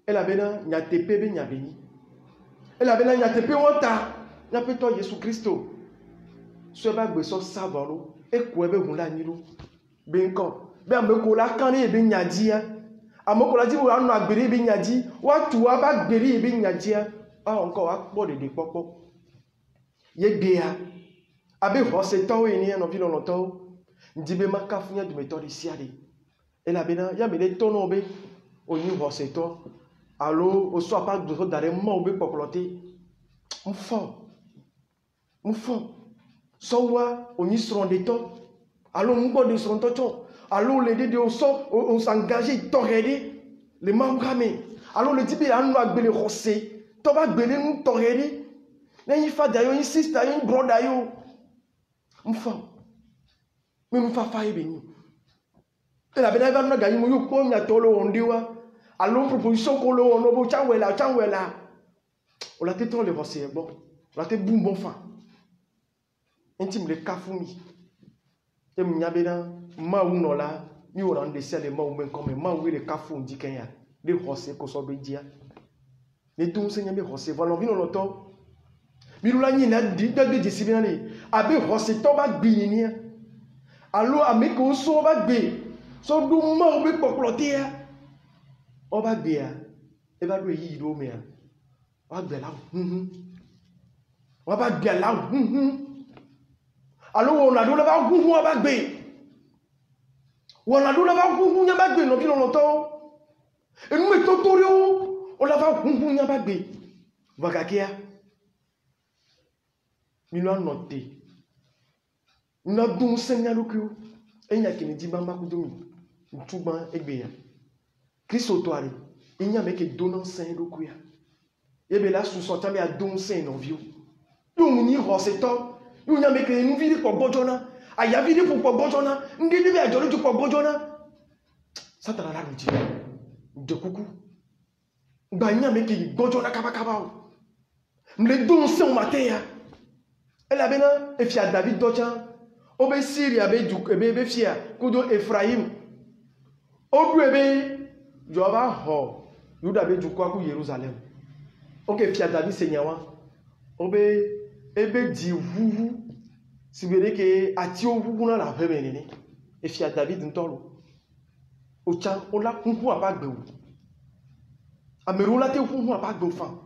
Et la bénin, y a te pe, bénin, béni. Et la bénin, y a te pe, wanta, y a pe toi, Jésus Christo. Ce va be so savalo e ko ebe hun la nilo be nko be am ko la kan e be nyaji a amoko la ji wo anu agbere be nyaji wa tu wa ba gbere e be nyaji a nko wa po de popo ye gbe a abe ho se to e ni no vi lo to ndibe maka funya du metori siade e la be na ya me le to no be oni ho se to allo o so pa do dare mo be popolote mfo Sowa, on y sera des temps. Allons, nous bon de son temps. Allons, les deux, on s'engage, torréder, les membres ramés. Alors le dibi anu agbele rosé. Toba gbele nous toreri. N'ayez fa d'ailleurs, une sister, une brother d'ailleurs. M'fam. Mais m'fa faille béni. Et la béni va nous gagner mon yo ko mi atolo ondiwa. Alors proposition ko lo ono bo chawela. On l'a téton le rosé bon. On l'a té boum bon fin. Intime le kafumi. Et m'yabena ma ou non là. Mi o rande sele ma ou men comme ma ou le kafu ndi kenya. De rosé ko so be dia. Ne dum senya me rosé voilà vino loto. Mi lula ni na di de disibina ni. Abe rosé to ba gbi ni. Allo ame ko so ba gbe. So du ma ou be poploté. O ba gbe ya. E ba do yi do me ya. O ba gbe la. O ba gbe la. Allo on a do la ba gun o ba gbe. On a do la ba gun nya ba gbe no vino loto. Et nous mettons tout le haut, on l'a fait un peu de Vagakia. Nous l'avons noté. Nous avons donc saigné le cul. Et il y a qui me dit Bamba Koudoumi. Nous trouvons et bien. Christ au toit. Il y a qui donne saigné le cul. Et bien là, sous son temps, il y a donc saigné nos vieux. Nous n'y rossetons. Nous n'y a qui nous vivons pour Bojona. Ah, il y a vidé pour Bojona. Nous devons aller pour Bojona. Ça t'a l'air de de coucou. Banya meki gojo na kaba. Mle don se o matin. Elle a bena e fia David Dochan. Obe Syria be du be fia kudo Ephraim. Odu ebe Jova ho. Yuda be du kwa ku Jerusalem. OK fia David senyawa. Obe ebe di vuvu. Sibere ke ati o vuvu na la femenene. E fia David ntolo. Ochan ola kunku apagbe o amerola te kunku apagbe fan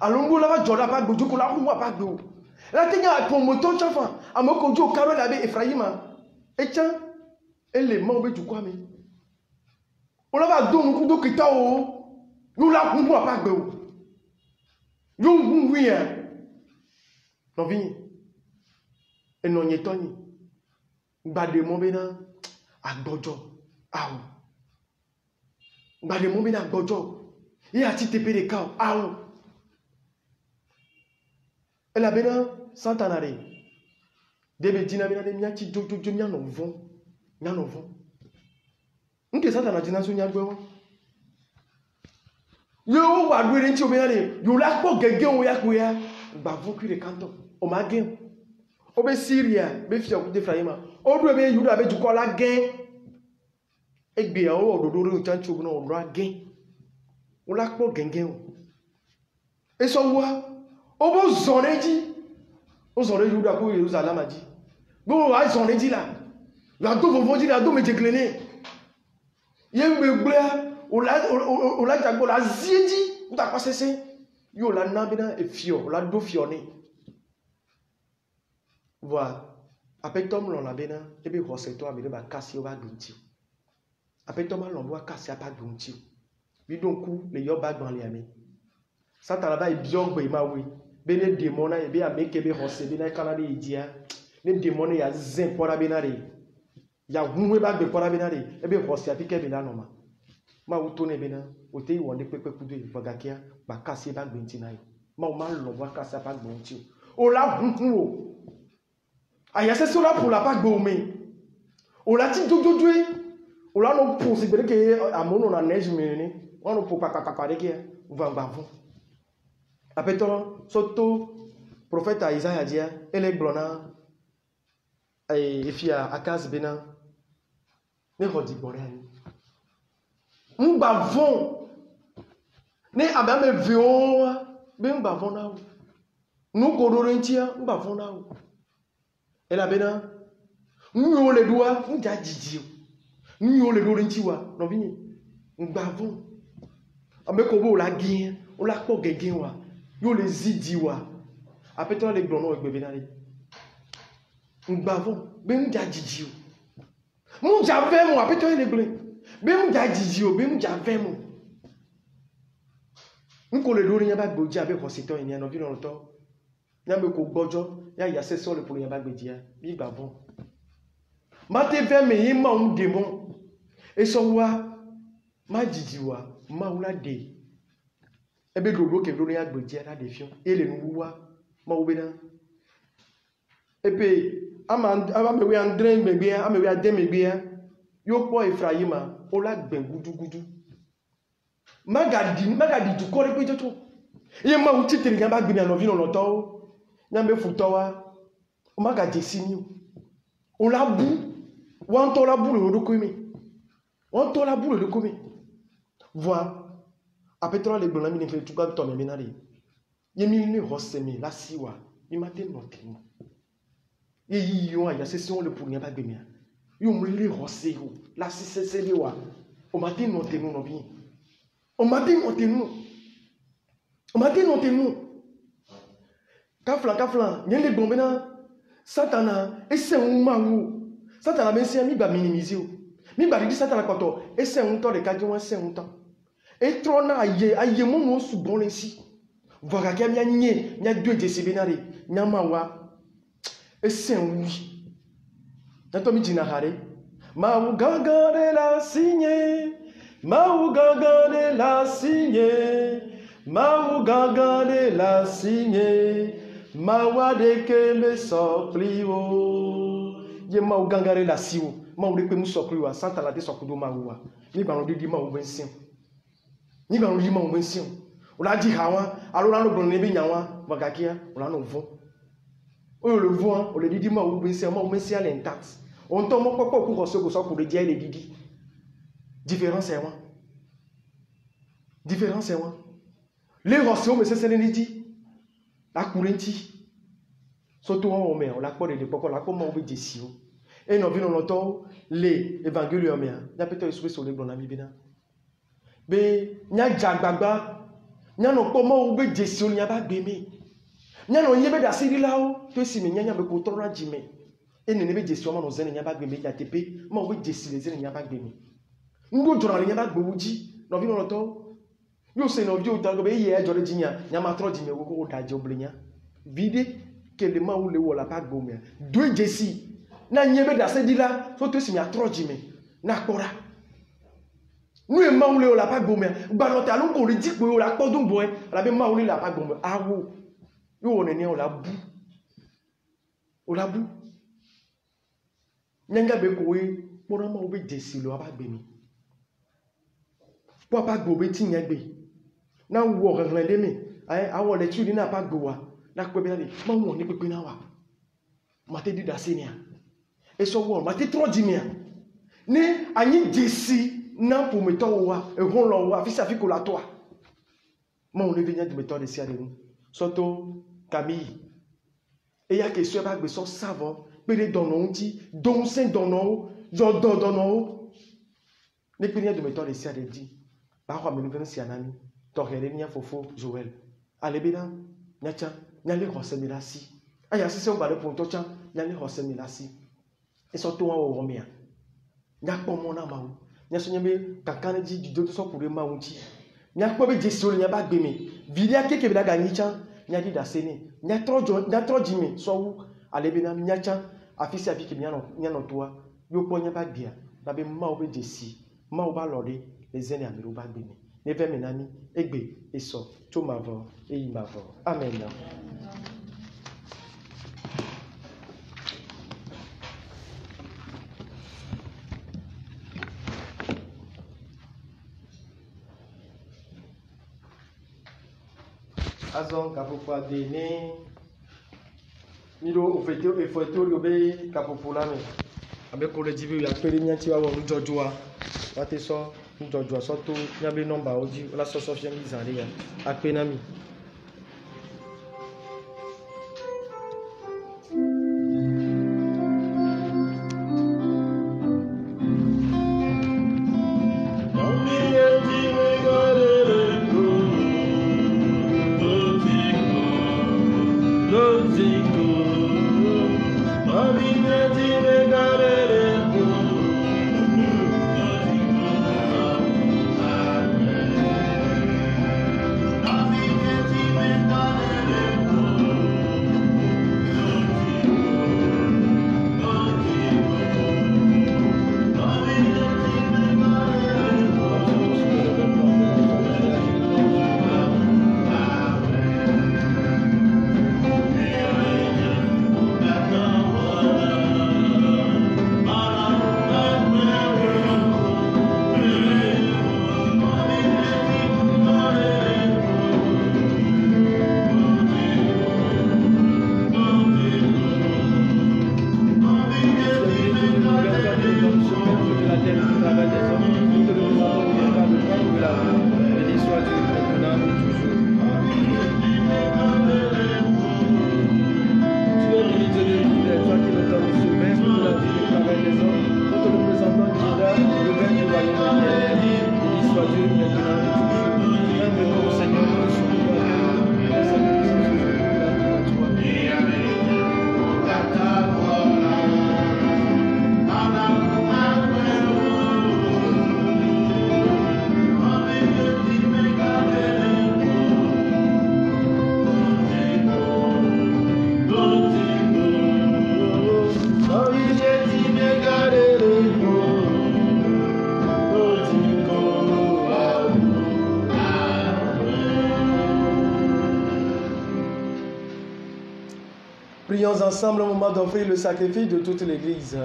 alongo la va joda apagbe joko la kunku apagbe o la tenya promoton chafa amoko jo karo la be Ephraima echan ele mo be joko ami ola va do nku do kita o yo la kunku apagbe o yo kunku ya no vi eno nyetoni gbade mo be na agbojo aou. Bade mombe na gojo. Il a tité de cao. Aou. Elle a bena santanare. Debe dina bena de miati jojo nya no von. Nya no von. Nke santana dina so nya gbewo. Yo wa duere nti obena le. Yo la po gege o ya ko ya. Gba von kire kanto. O ma gen. Obe Syria be fi akute Efraima. Odu ebe Yuda be jukola gen. Egbe o ododo re chanchu na odo agen o la po gengen o eso wa o bo zoneji o zore Yuda ko Jerusalem aji bo wa zoneji la do vovoji la do mejeglene ye megble o la jagbo la zieji o ta pasese yo la nabina e fio la do fione voilà apetom lo la bena ebe hoseto abire ba kasi o ba gunti apetom lo bo kasi apa gunti bi donc le yo ba gban le ami satan ba e biogbe ma we bene demona e be ameke be hose be na kana de idia ne demona ya zen pora be na re ya hunwe ba gbe pora be na re e be hose afike be na no ma wuto ne be na o te wonde pepe kudu e bagakia ba kasi ba gbenti na yo ma o ma lo bo kasi apa gbenti o la hunhun o ayase so la pour la pa gbe o me o la ti dododwe o la no pour se bere ke amono na neige me ni won no pour papa de ke va gbavon apeto soto prophète Isaiah dia ele glona e fia Akaz bena ne hodi bore ani mbavon ne abame vio be mbavon na nu kodoro ntia mbavon na ela bena nyo le doa nja jiji nyo le do ntiwa no bini mbavon ameko bo la gin o la po gegen wa yo le zidiwa apeto le glono egbe benale mbavon be nja jiji mu ja vemo apeto le gble be nja jiji o be nja vemo nko le lori yan ba gboji abe hospital yen no vino to yan be ko gbojo ya ya se so le pour yan ba gbeji ya bi gbavon mate ve me yin ma un demon e so wa ma jijiwa ma ula de ebe dodo ke dodo ya gbeje la de fion ele nu wa ma ubena epe ama me we andre megbe ama we ade megbe yo po Efraima o la gben gudugudu magadi du kore pe jojo ye ma uti tere nya ba gbe mi anovi no to nya be futo wa o magadi sini o la bu wan to la bu le do ko mi wan to la bu le do ko mi voi a petro le gbona mi ne fe tuka to me minari ye mi ne hosemi la siwa mi mate no temo ye yi yo ya se on le pour nya ba gbe mi yo mo le hose yo la se le wa o mate no temo no bi o mate no temo kafla nye le gbon na satana ese un mawu satana ben se mi ba minimiser o mi ba di satana koto ese un to de ka ji won se un to e trona aye mo no sugbon le si voga ke mi anye nya doje se benare nya mawa ese un wi na to mi jina hare ma u gangare la signe ma u gangare la signe ma u gangare la signe ma wa de ke me sopli o ye ma u gangare la si o ma u de pe mu sopli wa santa la de sokudo ma wa ni ba no de ma u bensin ni ba no di ma u bensin o la di ha wa alo la no gbon ni bi nya wa bagakia o la no vo o le vo o le di ma u bensin ale intact on to mo popo ku ko so ko de dia le didi différence est moi les rossio me se ni di la courenti surtout on met la porte de poko la comment on veut dire et non vino noto les évangélium ya peut-être sur les blonds ami bina be nya jagbagba nya no comment on veut dire si nya ba gbeme nya no yebe da siri lao to si me nya be ko toro jime et ne be dire si o ma no zen nya ba gbeme ya tepe ma on veut dire si les zen nya ba gbeme ndo jora nya ba gbewuji no vino noto yo se no dio tago be ye ajore jinya nya ma tro jime wo ko daje oblenya vide que le ma ou le wala pa gbome do jesi na nyebe da se dila so to si mi atro jime na kpora nu e ma ou le wala pa gbome gba no ta lu ko ri jipo o la podun bo e la be ma ou le la pa gbome awo yo one ni o la bu nyanga be ko we pora ma o be jesi lo ba gbe mi po pa gbo ti nya gbe na wo ran le mi awo le tu ni na pa gbo wa na pe be na ma won ni pepe na wa ma te di da senia e so wo ma te tro di mi ni anyi jesi na po me to wa e hon lo wa fi sa fi ko la to ma won le venya di me to de si ade ni so to Camille e ya ke so ba gbe so savon pe de dono unti don sen dono jo dono ni pe ni de me to de si ade di ba kwa me ni venu si anani to hele ni fofo Joël alebina nyacha nyale hosemilasi aya sise o bale ponto cha nyale hosemilasi e so to wa wo mia nya po mo na mawo nya so nyebe kakane ji judo to so kure mawo chi nya po be jesu nya ba gbe mi vidia keke bi daga nyicha nya di da seni nya tro jimi so wu alebina nyacha afisi afiki nya no toa yo po nya ba bia na be mawo be jesi mawo ba lode les ene amiru ba gbe mi neve menami egbe eso to mavo e imavo amen. Azon kapopwa dene niro ofetori obe kapopula me abe ko le jibi ya pere nyanti wa won jojua wate so njojua so to nyabe number oji la so so fiem izare ya akpe mi prions ensemble au moment d'offrir le sacrifice de toute l'Église.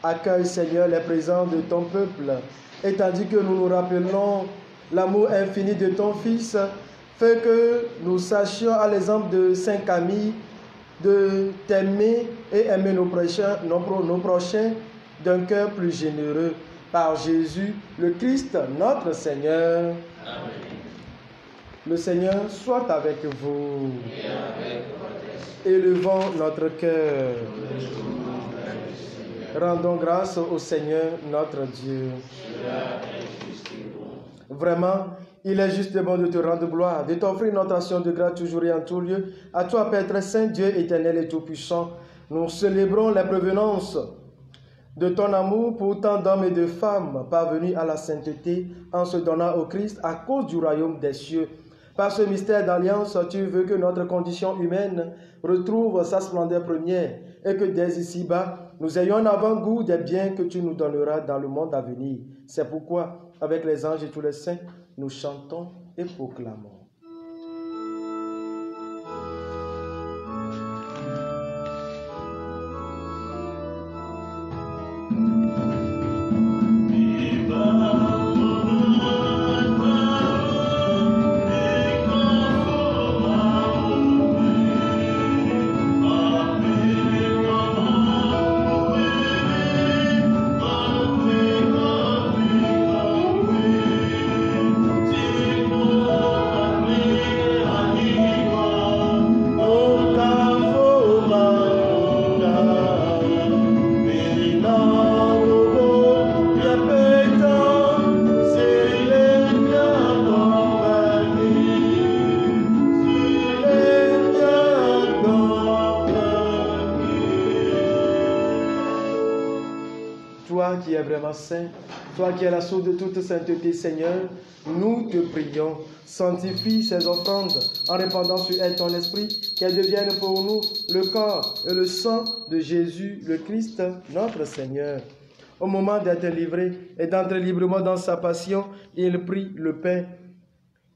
Accueille, Seigneur, les présents de ton peuple, et tandis que nous nous rappelons l'amour infini de ton Fils, fais que nous sachions, à l'exemple de Saint Camille, de t'aimer et aimer nos prochains d'un cœur plus généreux. Par Jésus, le Christ, notre Seigneur. Amen. Le Seigneur soit avec vous. Et avec votre esprit. Élevons notre cœur. Rendons grâce au Seigneur, notre Dieu. Vraiment, il est juste et bon de te rendre gloire, de t'offrir notre action de grâce toujours et en tout lieu. À toi, Père très saint, Dieu éternel et tout-puissant, nous célébrons la prévenance de ton amour pour tant d'hommes et de femmes parvenus à la sainteté en se donnant au Christ à cause du royaume des cieux. Par ce mystère d'alliance, tu veux que notre condition humaine retrouve sa splendeur première et que dès ici-bas, nous ayons un avant-goût des biens que tu nous donneras dans le monde à venir. C'est pourquoi, avec les anges et tous les saints, nous chantons et proclamons. Toi qui es vraiment saint, toi qui es la source de toute sainteté, Seigneur, nous te prions, sanctifie ces offrandes en répandant sur elles ton esprit, qu'elles deviennent pour nous le corps et le sang de Jésus, le Christ, notre Seigneur. Au moment d'être livré et d'entrer librement dans sa passion, il prit le pain.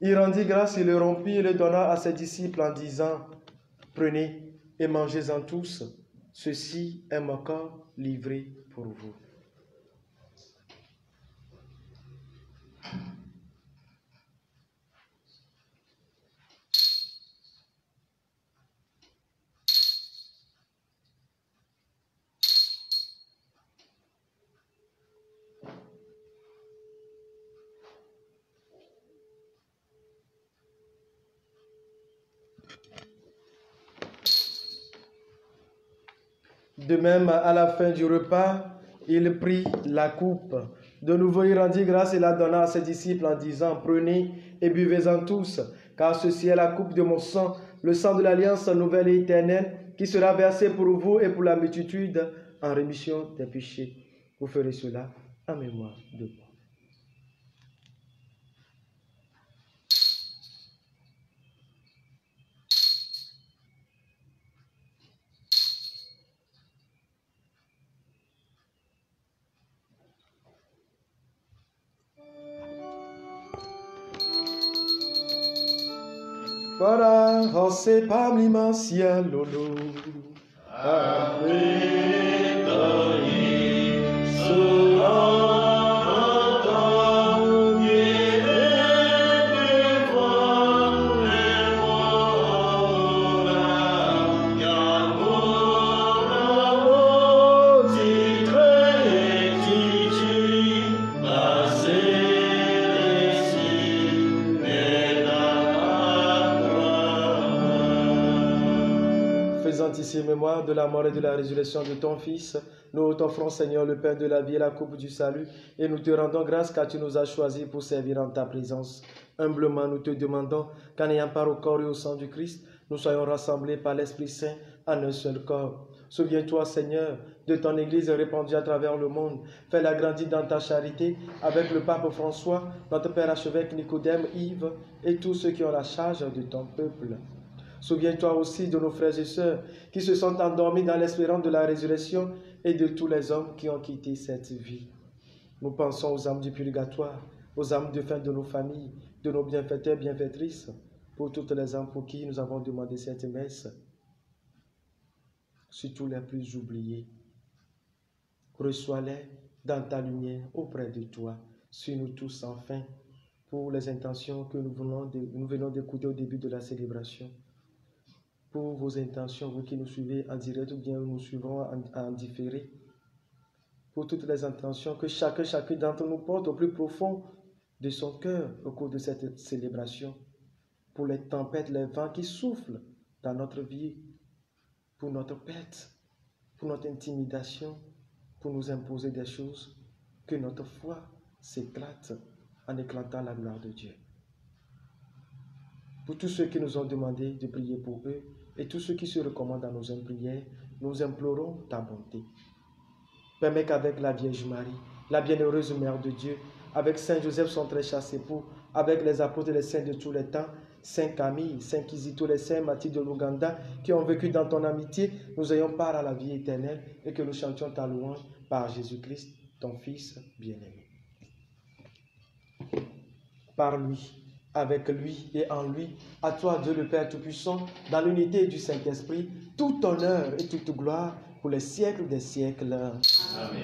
Il rendit grâce, il le rompit et le donna à ses disciples en disant, « Prenez et mangez-en tous, ceci est mon corps livré pour vous. » De même, à la fin du repas, il prit la coupe. De nouveau, il rendit grâce et la donna à ses disciples en disant, « Prenez et buvez-en tous, car ceci est la coupe de mon sang, le sang de l'alliance nouvelle et éternelle, qui sera versé pour vous et pour la multitude en rémission des péchés. Vous ferez cela en mémoire de moi. » Para José Pamlima Cielolo. Ici, mémoire de la mort et de la résurrection de ton Fils, nous t'offrons, Seigneur, le pain de la vie et la coupe du salut, et nous te rendons grâce car tu nous as choisis pour servir en ta présence. Humblement, nous te demandons qu'en ayant part au corps et au sang du Christ, nous soyons rassemblés par l'Esprit Saint en un seul corps. Souviens-toi, Seigneur, de ton Église répandue à travers le monde. Fais-la grandir dans ta charité avec le pape François, notre Père archevêque Nicodème, Yves et tous ceux qui ont la charge de ton peuple. Souviens-toi aussi de nos frères et sœurs qui se sont endormis dans l'espérance de la résurrection et de tous les hommes qui ont quitté cette vie. Nous pensons aux âmes du purgatoire, aux âmes de fin de nos familles, de nos bienfaiteurs, bienfaitrices. pour toutes les âmes pour qui nous avons demandé cette messe, surtout les plus oubliés. Reçois-les dans ta lumière auprès de toi, sur nous tous enfin, pour les intentions que nous venons d'écouter au début de la célébration. Pour vos intentions, vous qui nous suivez en direct ou bien nous suivrons en différé, pour toutes les intentions que chacun d'entre nous porte au plus profond de son cœur au cours de cette célébration, pour les tempêtes, les vents qui soufflent dans notre vie, pour notre perte, pour notre intimidation, pour nous imposer des choses, que notre foi s'éclate en éclatant la gloire de Dieu. Pour tous ceux qui nous ont demandé de prier pour eux et tous ceux qui se recommandent à nos prières, nous implorons ta bonté. Permets qu'avec la Vierge Marie, la bienheureuse Mère de Dieu, avec Saint Joseph, son très chaste époux, avec les apôtres et les saints de tous les temps, Saint Camille, Saint Kizito, les saints Mathilde de l'Ouganda, qui ont vécu dans ton amitié, nous ayons part à la vie éternelle et que nous chantions ta louange par Jésus-Christ, ton Fils bien-aimé. Par lui, avec lui et en lui, à toi Dieu le Père Tout-Puissant, dans l'unité du Saint-Esprit, tout honneur et toute gloire pour les siècles des siècles. Amen.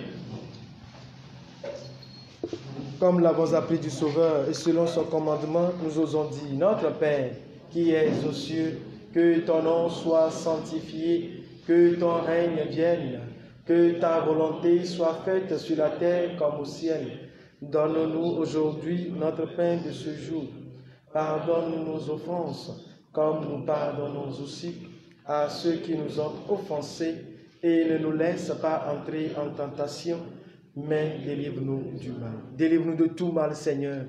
Comme l'avons appris du Sauveur et selon son commandement, nous osons dire, notre Père, qui es aux cieux, que ton nom soit sanctifié, que ton règne vienne, que ta volonté soit faite sur la terre comme au ciel. Donne-nous aujourd'hui notre pain de ce jour. Pardonne nos offenses, comme nous pardonnons aussi à ceux qui nous ont offensés, et ne nous laisse pas entrer en tentation, mais délivre-nous du mal. Délivre-nous de tout mal, Seigneur,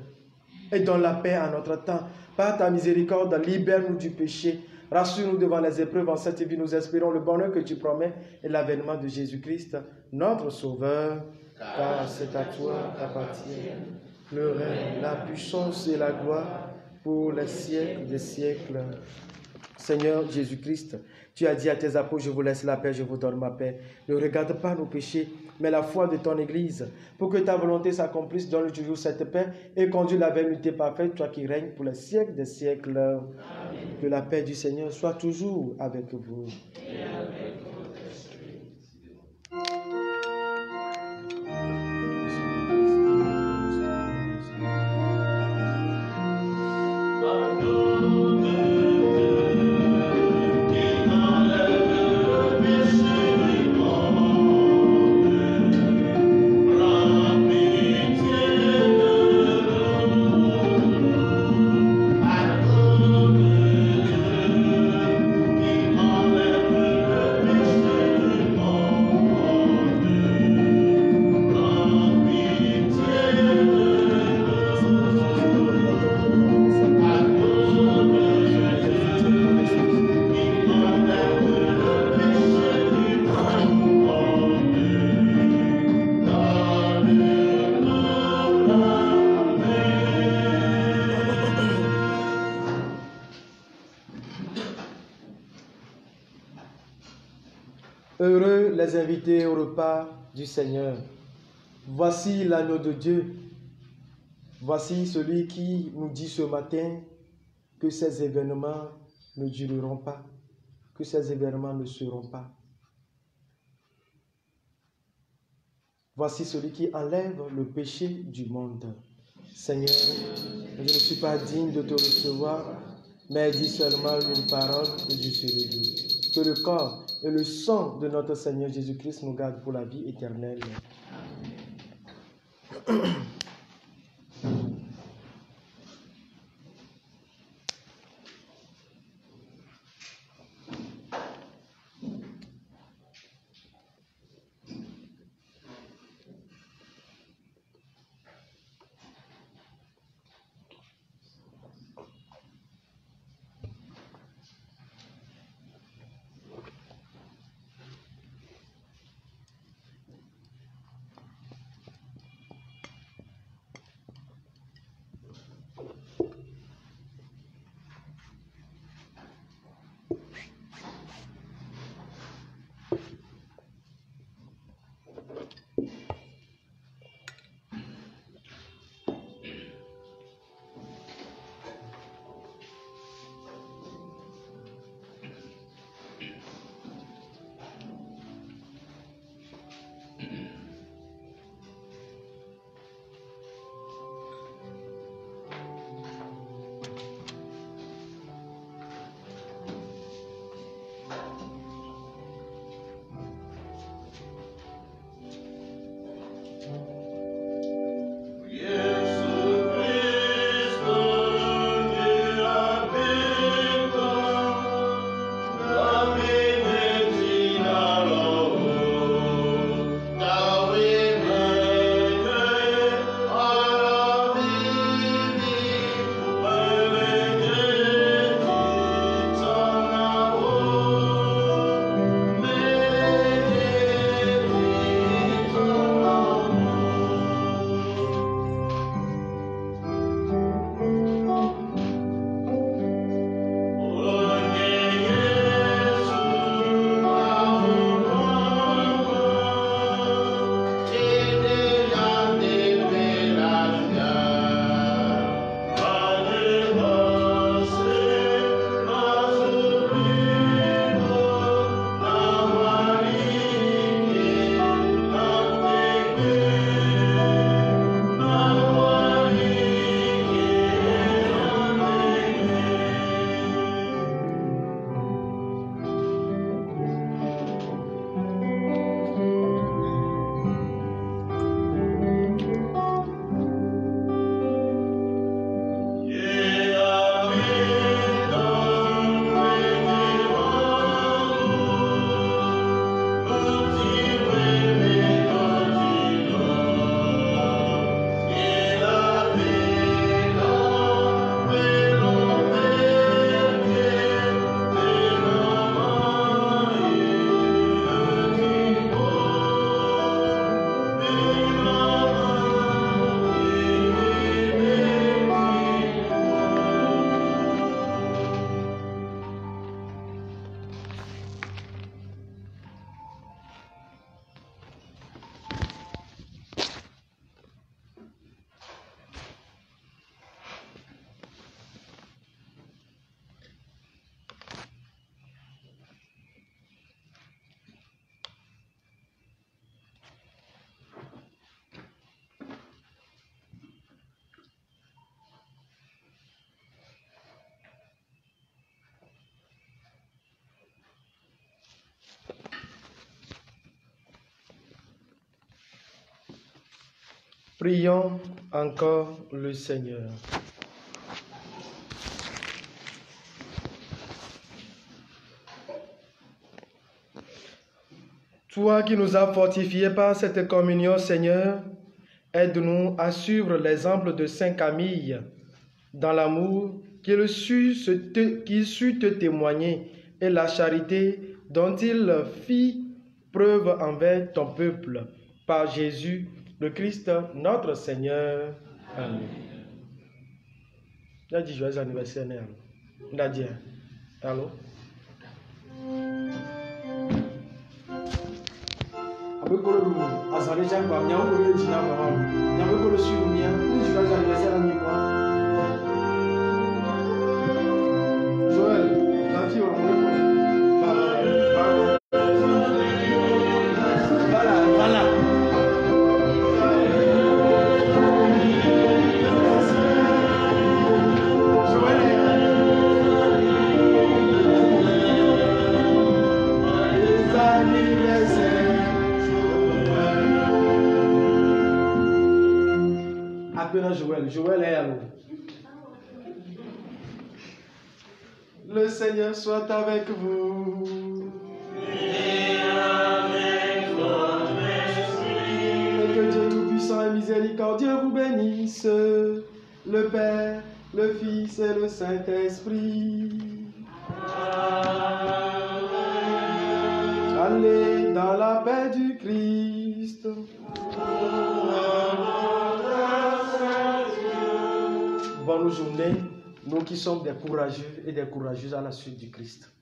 et donne la paix à notre temps. Par ta miséricorde, libère-nous du péché. Rassure-nous devant les épreuves en cette vie. Nous espérons le bonheur que tu promets et l'avènement de Jésus-Christ, notre Sauveur, car c'est à toi qu'appartiennent le règne, la puissance et la gloire pour les siècles des siècles. Seigneur Jésus-Christ, tu as dit à tes apôtres, je vous laisse la paix, je vous donne ma paix. Ne regarde pas nos péchés, mais la foi de ton Église. Pour que ta volonté s'accomplisse, donne toujours cette paix et conduis la vérité parfaite, toi qui règnes pour les siècles des siècles. Amen. Que la paix du Seigneur soit toujours avec vous. Et avec votre esprit. Heureux les invités au repas du Seigneur. Voici l'agneau de Dieu. Voici celui qui nous dit ce matin que ces événements ne dureront pas, que ces événements ne seront pas. Voici celui qui enlève le péché du monde. Seigneur, je ne suis pas digne de te recevoir, mais dis seulement une parole et je serai guéri. Que le corps et le sang de notre Seigneur Jésus-Christ nous gardent pour la vie éternelle. Prions encore le Seigneur. Toi qui nous as fortifiés par cette communion, Seigneur, aide-nous à suivre l'exemple de Saint Camille dans l'amour qu'il sut te témoigner et la charité dont il fit preuve envers ton peuple. Par Jésus, le Christ, notre Seigneur. Amen. On a dit joyeux anniversaire, on a dit, allô? Abekolo lu azali jangwa nyawo ko le jina mama nyawo ko le suru mia ni joyeux anniversaire ami moi Joël la fille on voilà Joël est à l'eau. Le Seigneur soit avec vous. Et avec votre esprit. Et que Dieu Tout-Puissant et Miséricordieux vous bénisse, le Père, le Fils et le Saint-Esprit. Allez dans la paix du Christ. Bonne journée, nous qui sommes des courageux et des courageuses à la suite du Christ.